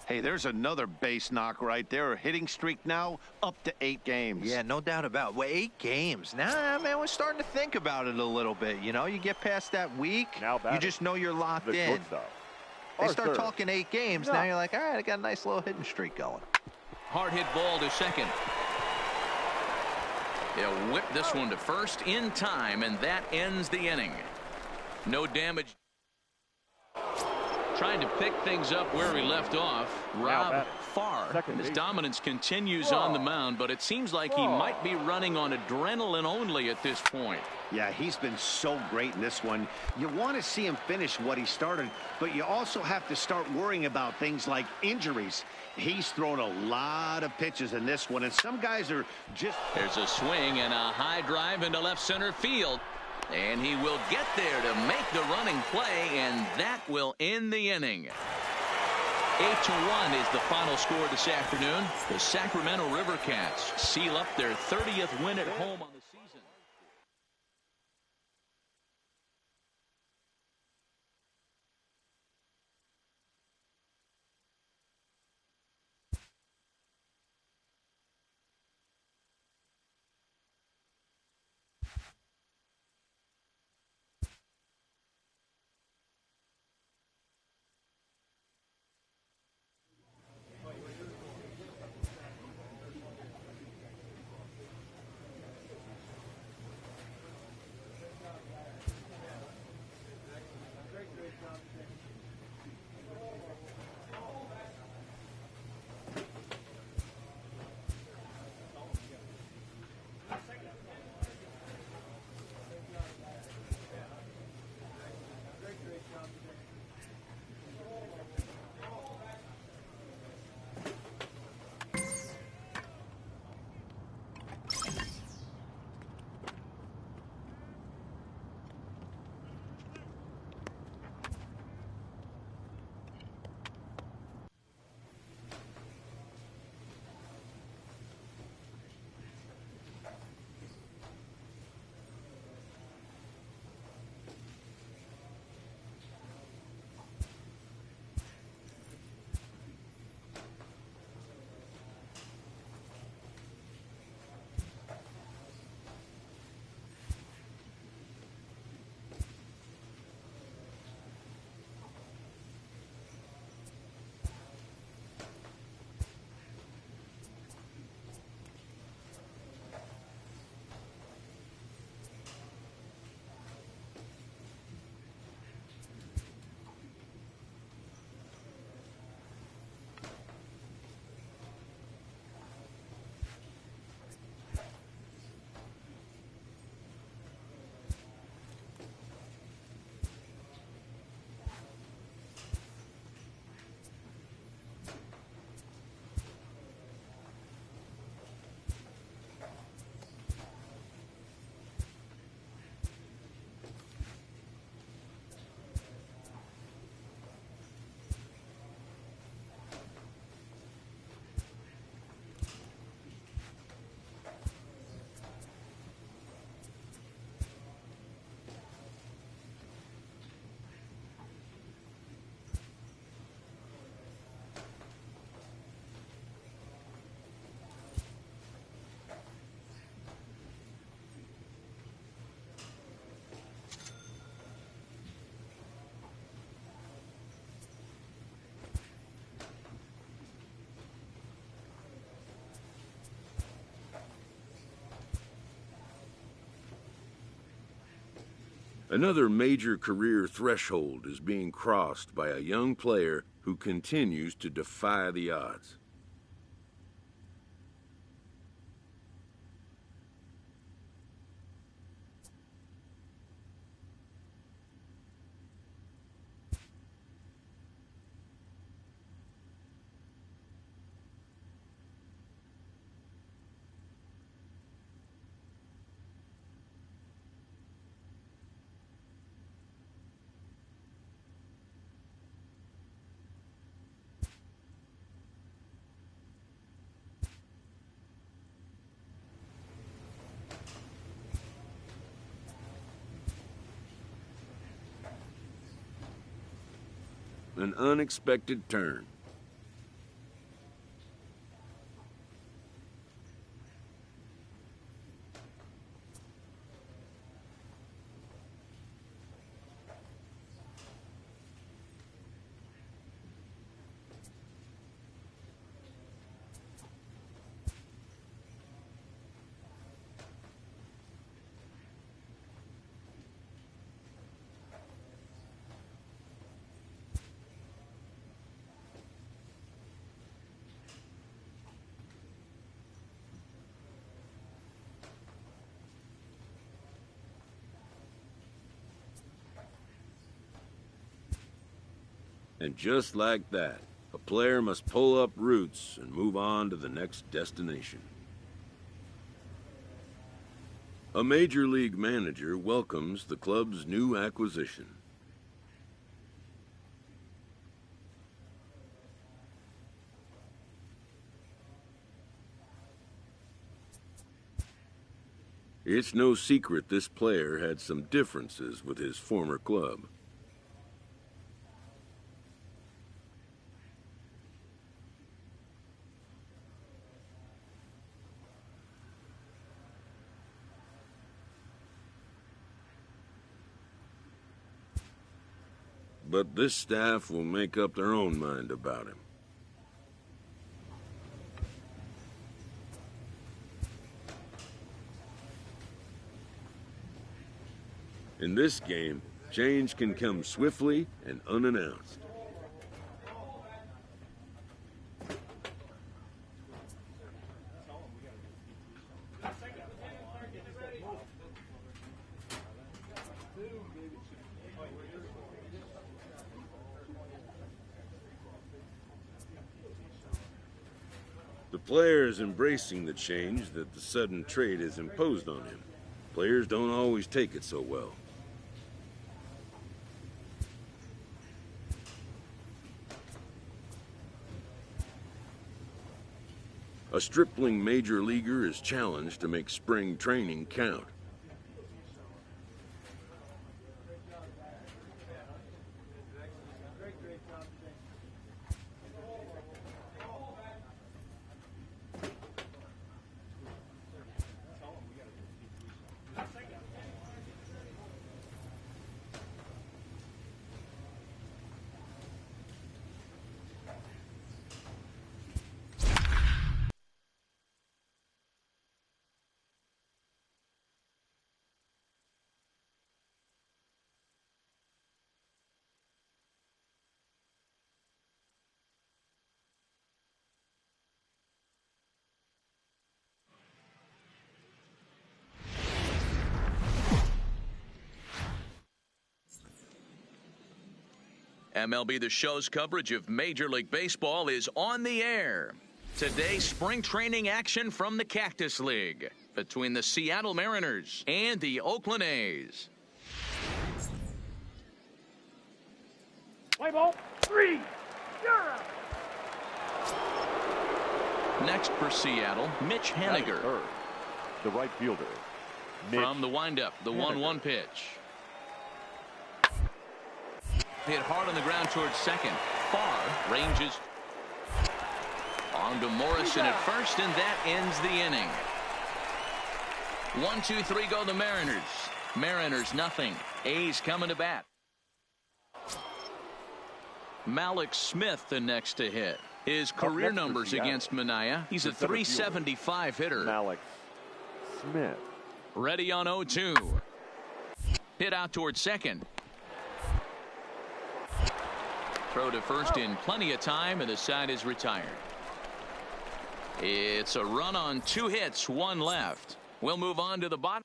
Hey, there's another base knock right there. Hitting streak now up to 8 games. Yeah, no doubt about it. Well, 8 games. Nah, man, we're starting to think about it a little bit. You know, you get past that week, Now you batting, just know you're locked the in. shortstop. They Arthur. start talking 8 games, No. now you're like, all right, I got a nice little hitting streak going. Hard hit ball to second. He'll whip this one to first in time, and that ends the inning. No damage. Trying to pick things up where we left off. Rob batting, Farr. second His base. dominance continues Farr. on the mound, but it seems like he Farr. might be running on adrenaline only at this point. Yeah, he's been so great in this one. You want to see him finish what he started, but you also have to start worrying about things like injuries. He's thrown a lot of pitches in this one, and some guys are just... There's a swing and a high drive into left center field. And he will get there to make the running play, and that will end the inning. 8-1 is the final score this afternoon. The Sacramento River Cats seal up their 30th win at home on the season. Another major career threshold is being crossed by a young player who continues to defy the odds. an unexpected turn. And just like that, a player must pull up roots and move on to the next destination. A major league manager welcomes the club's new acquisition. It's no secret this player had some differences with his former club. But this staff will make up their own mind about him. In this game, change can come swiftly and unannounced. The player is embracing the change that the sudden trade has imposed on him. Players don't always take it so well. A stripling major leaguer is challenged to make spring training count. MLB The Show's coverage of Major League Baseball is on the air. Today, spring training action from the Cactus League between the Seattle Mariners and the Oakland A's. Play ball. 3. You're out. Next for Seattle, Mitch Haniger. Third, the right fielder, Mitch From the windup, the 1-1 pitch. Hit hard on the ground towards second. Farr ranges on to Morrison at first, and that ends the inning. 1, 2, 3 go the Mariners. Mariners nothing. A's coming to bat. Malik Smith the next to hit. His career numbers against Manaea. He's a .375 hitter. Malik Smith. Ready on 0-2. Hit out towards second. Throw to first in plenty of time, and the side is retired. It's a run on 2 hits, 1 left. We'll move on to the bottom.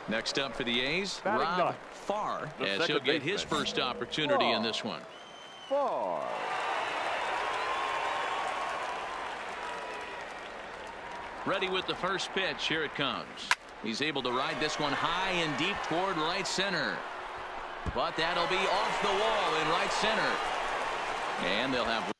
Next up for the A's, Rob Farr, as he'll get his first opportunity in this one. Farr. Ready with the first pitch. Here it comes. He's able to ride this one high and deep toward right center. But that'll be off the wall in right center. And they'll have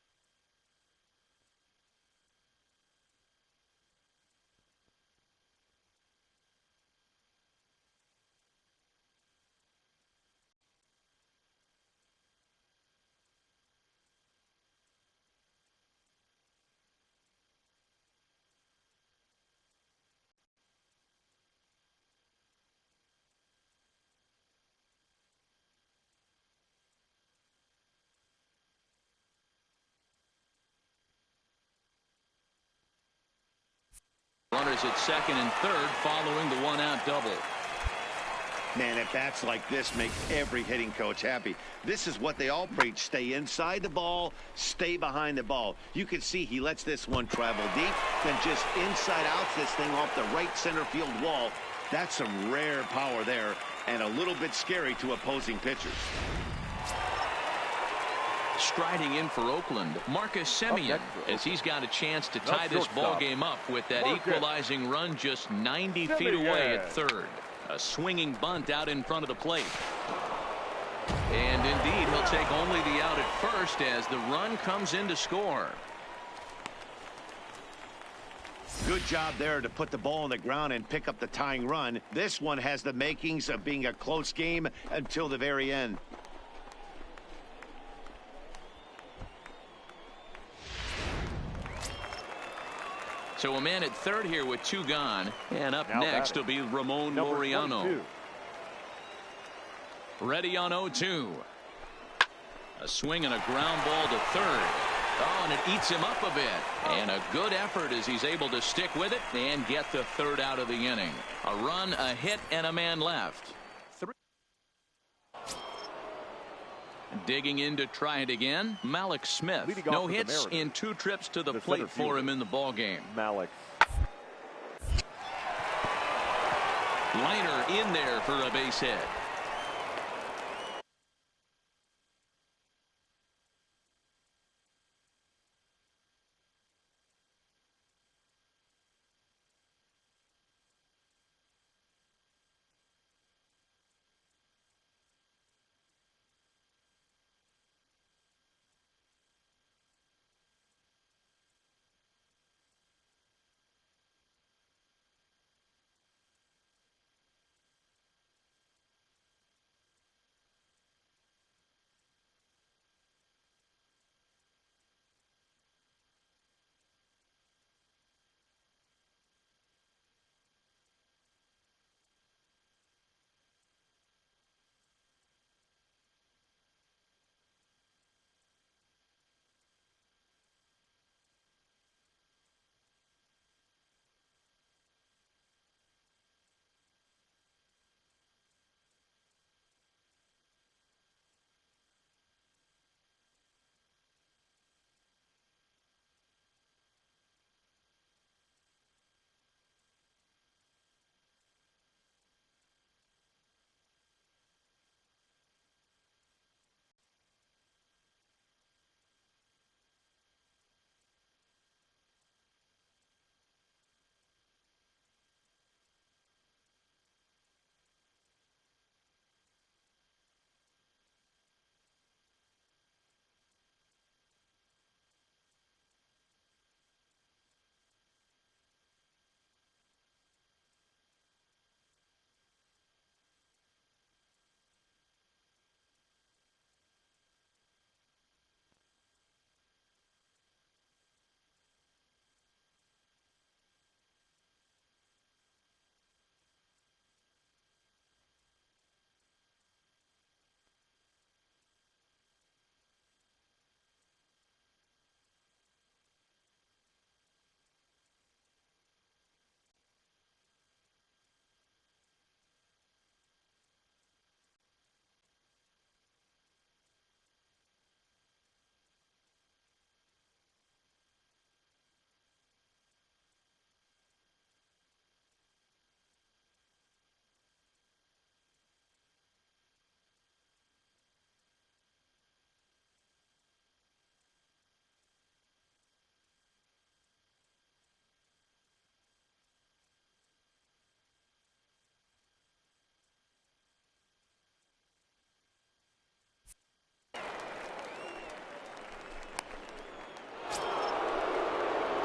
Runners at second and third following the one-out double. Man, at bats like this make every hitting coach happy. This is what they all preach. Stay inside the ball, stay behind the ball. You can see he lets this one travel deep, then just inside outs this thing off the right center field wall. That's some rare power there and a little bit scary to opposing pitchers. Striding in for Oakland, Marcus Semien, as he's got a chance to tie this ball game up with that equalizing run just 90 feet away at third. A swinging bunt out in front of the plate. And indeed, he'll take only the out at first as the run comes in to score. Good job there to put the ball on the ground and pick up the tying run. This one has the makings of being a close game until the very end. So a man at third here with two gone. And up next will be Ramon Laureano. Ready on 0-2. A swing and a ground ball to third. Oh, and it eats him up a bit. And a good effort as he's able to stick with it and get the third out of the inning. A run, a hit, and a man left. Digging in to try it again, Malik Smith. No hits in 2 trips to the plate for him in the ball game. Malik. Liner in there for a base hit.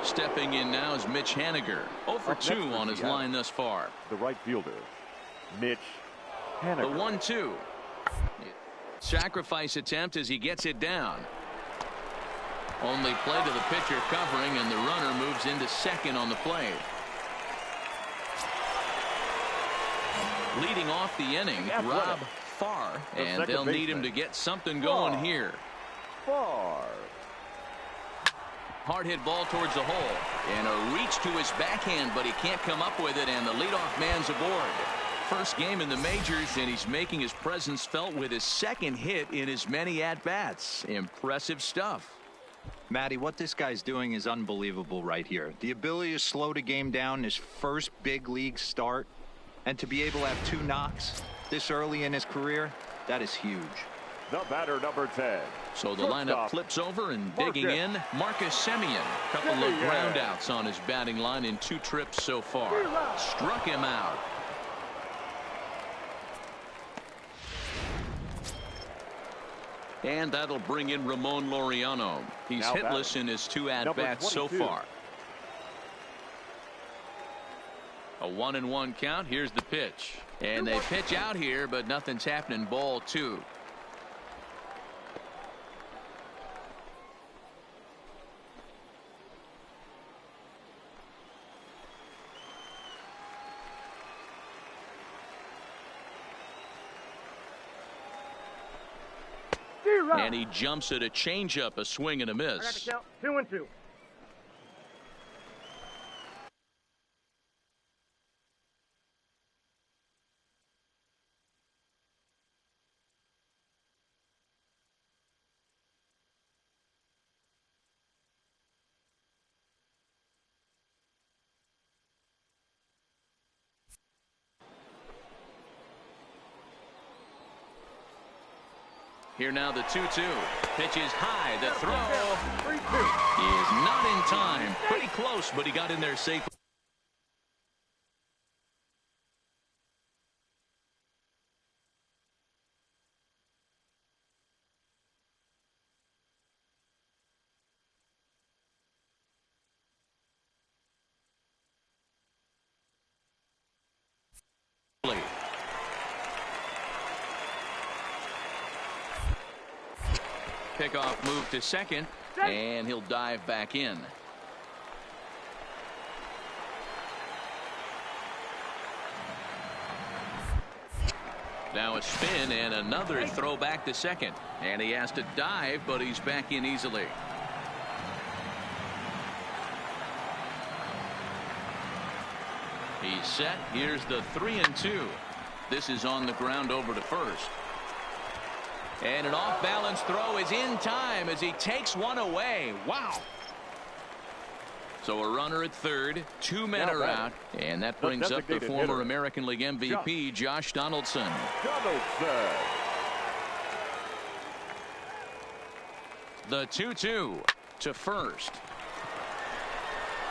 Stepping in now is Mitch Haniger. 0 for 2 on his line thus far. The right fielder, Mitch Haniger. The 1-2. Sacrifice attempt as he gets it down. Only play to the pitcher covering, and the runner moves into second on the play. Leading off the inning, Rob Farr, and they'll need him to get something going here. Farr. Hard hit ball towards the hole. And a reach to his backhand, but he can't come up with it, and the leadoff man's aboard. First game in the majors, and he's making his presence felt with his second hit in as many at-bats. Impressive stuff. Matty, what this guy's doing is unbelievable right here. The ability to slow the game down, his first big league start, and to be able to have 2 knocks this early in his career, that is huge. The batter, number 10. So the lineup flips over, and digging in, Marcus Semien. Couple of ground outs on his batting line in 2 trips so far. Struck him out. And that'll bring in Ramon Laureano. He's Now hitless in his 2 at-bats so far. A 1-1 count. Here's the pitch. And they pitch out here, but nothing's happening. Ball 2. And he jumps at a changeup, a swing and a miss. I got to count 2-2. Here now the 2-2. Pitch is high. The throw is not in time. Pretty close, but he got in there safely. Pickoff move to second, and he'll dive back in. Now a spin and another throw back to second, and he has to dive, but he's back in easily. He's set. Here's the 3-2. This is on the ground over to first. And an off-balance throw is in time as he takes one away. Wow. So a runner at third, 2 men are out, and that brings up the former American League MVP, Josh Donaldson. The 2-2 to first.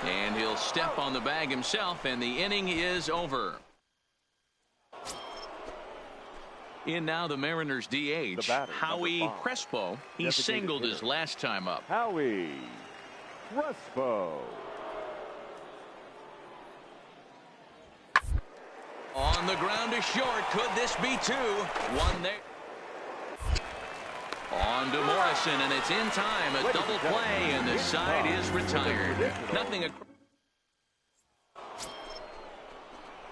And he'll step on the bag himself, and the inning is over. In now the Mariners DH, Howie Crespo. He singled his last time up. Howie Crespo. On the ground to short. Could this be 2? One there. On to Morrison, and it's in time. A double play, and the side is retired. Nothing.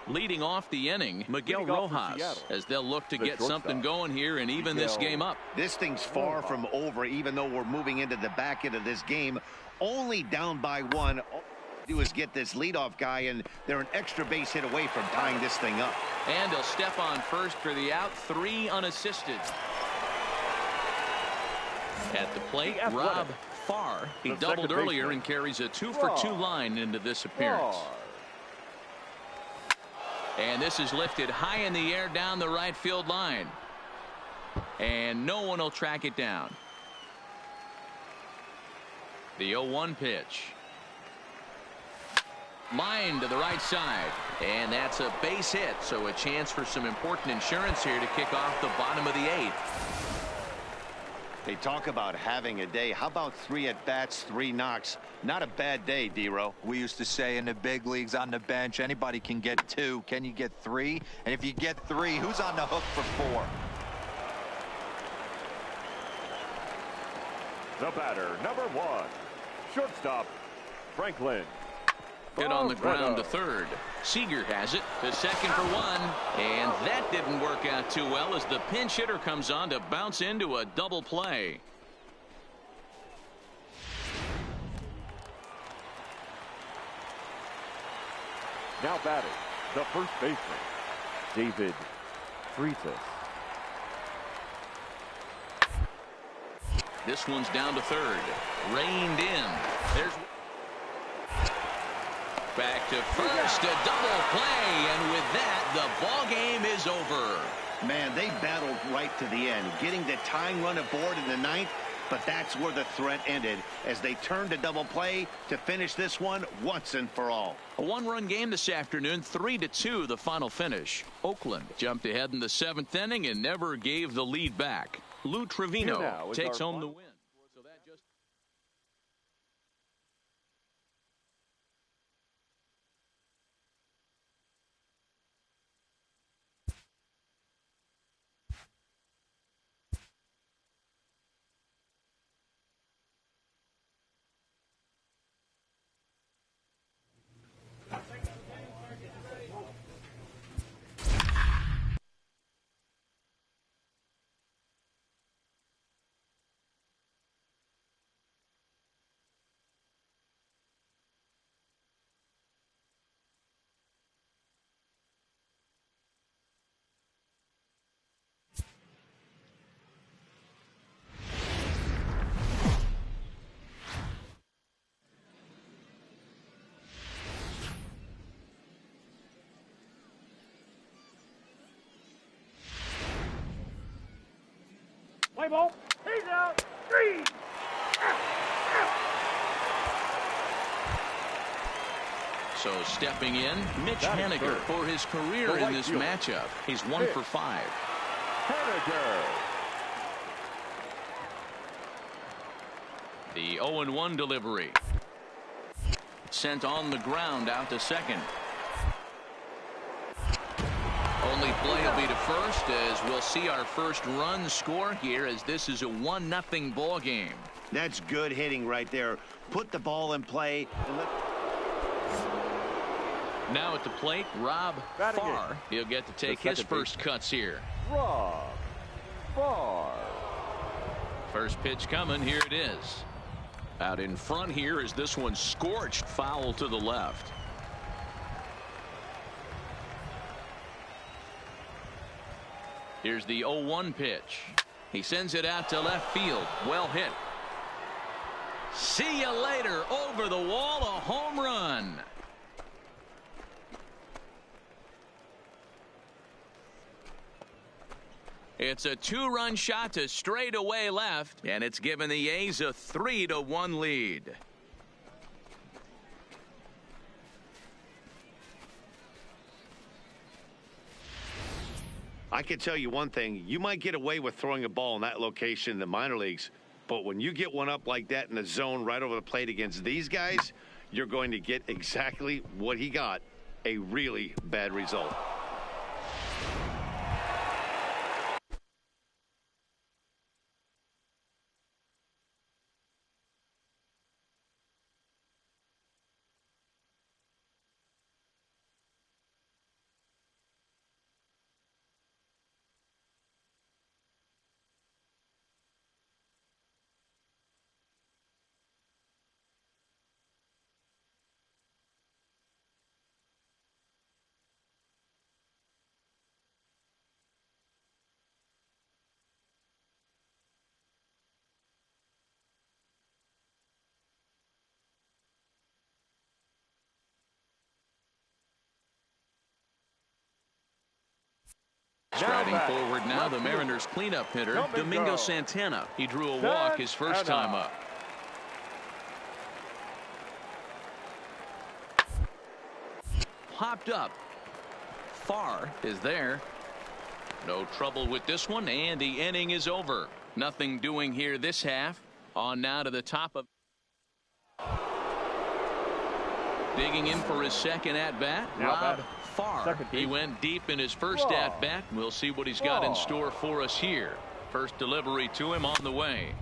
Leading off the inning, Miguel Rojas, as they'll look to get something going here and even this game up. This thing's far from over, even though we're moving into the back end of this game. Only down by 1. All they do is get this leadoff guy, and they're an extra base hit away from tying this thing up. And he'll step on first for the out. 3 unassisted. At the plate, Rob Farr. He doubled earlier and carries a 2-for-2 line into this appearance. And this is lifted high in the air down the right field line. And no one will track it down. The 0-1 pitch. Line to the right side. And that's a base hit. So a chance for some important insurance here to kick off the bottom of the 8th. They talk about having a day. How about 3 at-bats, 3 knocks? Not a bad day, D-Row. We used to say in the big leagues on the bench, anybody can get 2. Can you get 3? And if you get 3, who's on the hook for 4? The batter, number 1, shortstop, Franklin. Hit on the ground to third. Seager has it to second for 1, and that didn't work out too well as the pinch hitter comes on to bounce into a double play. Now batting, the first baseman, David Freitas. This one's down to third. Reined in. There's back to first. A double play. And with that, the ball game is over. Man, they battled right to the end, getting the tying run aboard in the ninth, but that's where the threat ended as they turned to double play to finish this one once and for all. A one-run game this afternoon, 3-2 the final finish. Oakland jumped ahead in the seventh inning and never gave the lead back. Lou Trevino takes home the win. So that just Play ball. He's out. 3. so stepping in, Mitch Batting Haniger third. for his career The in right this fielder. matchup. He's 1 for 5. Haniger. The 0-1 delivery. Sent on the ground out to second. Only play will be to first as we'll see our first run score here as this is a 1-0 ball game. That's good hitting right there. Put the ball in play. And Now at the plate, Rob Batting Farr. He'll get to take The his second first cuts here. Rob Farr. First pitch coming. Here it is. Out in front here is this one scorched foul to the left. Here's the 0-1 pitch. He sends it out to left field. Well hit. See you later. Over the wall, a home run. It's a 2-run shot to straightaway left, and it's given the A's a 3-1 lead. I can tell you one thing. You might get away with throwing a ball in that location in the minor leagues, but when you get one up like that in the zone right over the plate against these guys, you're going to get exactly what he got, a really bad result. Striding forward now, the Mariners cleanup hitter, Domingo Santana. He drew a walk his first time up. Popped up. Farr is there. No trouble with this one, and the inning is over. Nothing doing here this half. On now to the top of. Digging in for his second at-bat, Rob Farr. He went deep in his first at-bat. We'll see what he's got in store for us here. First delivery to him on the way.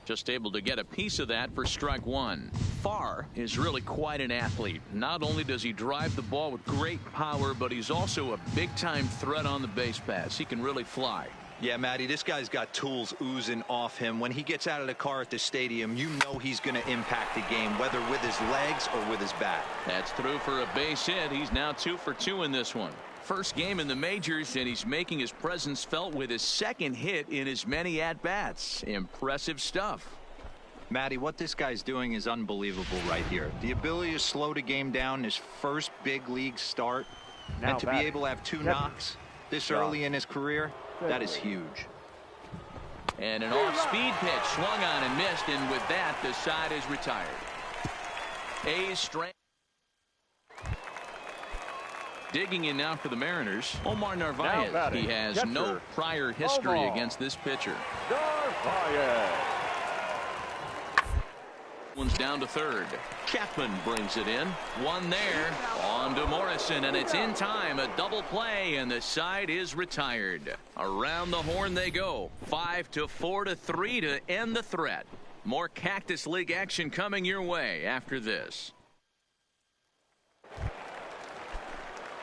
Just able to get a piece of that for strike one. Farr is really quite an athlete. Not only does he drive the ball with great power, but he's also a big-time threat on the base paths. He can really fly. Yeah, Matty, this guy's got tools oozing off him. When he gets out of the car at the stadium, you know he's going to impact the game, whether with his legs or with his bat. That's through for a base hit. He's now 2 for 2 in this one. First game in the majors, and he's making his presence felt with his second hit in as many at-bats. Impressive stuff. Matty, what this guy's doing is unbelievable right here. The ability to slow the game down, his first big league start, and to be able to have 2 knocks this early in his career, that is huge. And an off-speed pitch swung on and missed, and with that, the side is retired. A's strength. Digging in now for the Mariners, Omar Narvaez. He has no prior history against this pitcher. Narvaez. One's down to third. Chapman brings it in. One there. On to Morrison, and it's in time. A double play, and the side is retired. Around the horn they go. 5-4-3 to end the threat. More Cactus League action coming your way after this.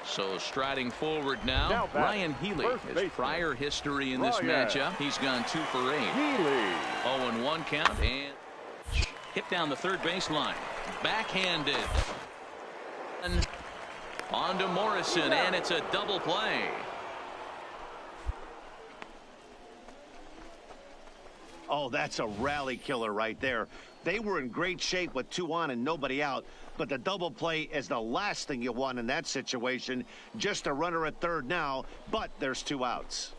So striding forward now Ryan Healy. His prior history in this matchup, he's gone 2 for 8. Healy. 0-1 count, and hit down the third baseline. Backhanded. And on to Morrison, and it's a double play. Oh, that's a rally killer right there. They were in great shape with 2 on and nobody out, but the double play is the last thing you want in that situation. Just a runner at third now, but there's 2 outs.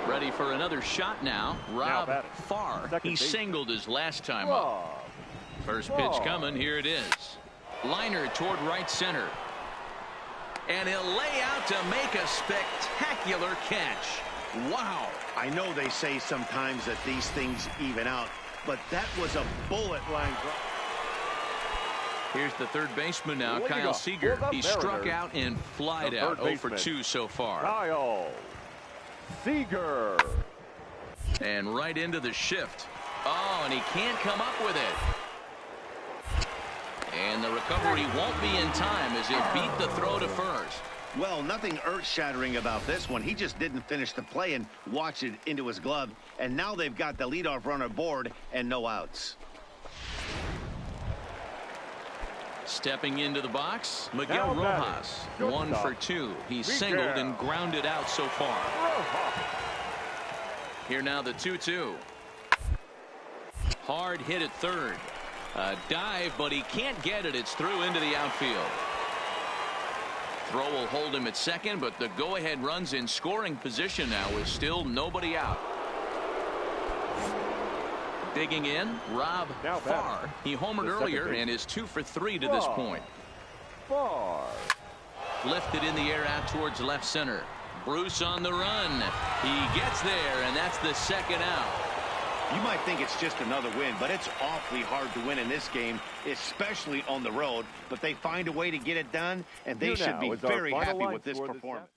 Ready for another shot now. Rob Farr. He singled his last time up. First pitch coming. Here it is. Liner toward right center. And he'll lay out to make a spectacular catch. Wow. I know they say sometimes that these things even out, but that was a bullet line drop. Here's the third baseman now, Kyle Seager. He struck out and flied out. 0 for 2 so far. Kyle Seager. And right into the shift. Oh, and he can't come up with it. And the recovery won't be in time as he beat the throw to first. Well, nothing earth-shattering about this one. He just didn't finish the play and watched it into his glove. And now they've got the leadoff runner aboard and no outs. Stepping into the box, Miguel Rojas. 1 for 2. He's singled and grounded out so far. Here now the 2-2. Hard hit at third. A dive, but he can't get it. It's through into the outfield. Throw will hold him at second, but the go-ahead run's in scoring position now with still nobody out. Digging in, Rob Farr. He homered earlier and is 2 for 3 to this point. Farr. Lifted in the air out towards left center. Bruce on the run. He gets there, and that's the second out. You might think it's just another win, but it's awfully hard to win in this game, especially on the road. But they find a way to get it done, and they should be very happy with this performance.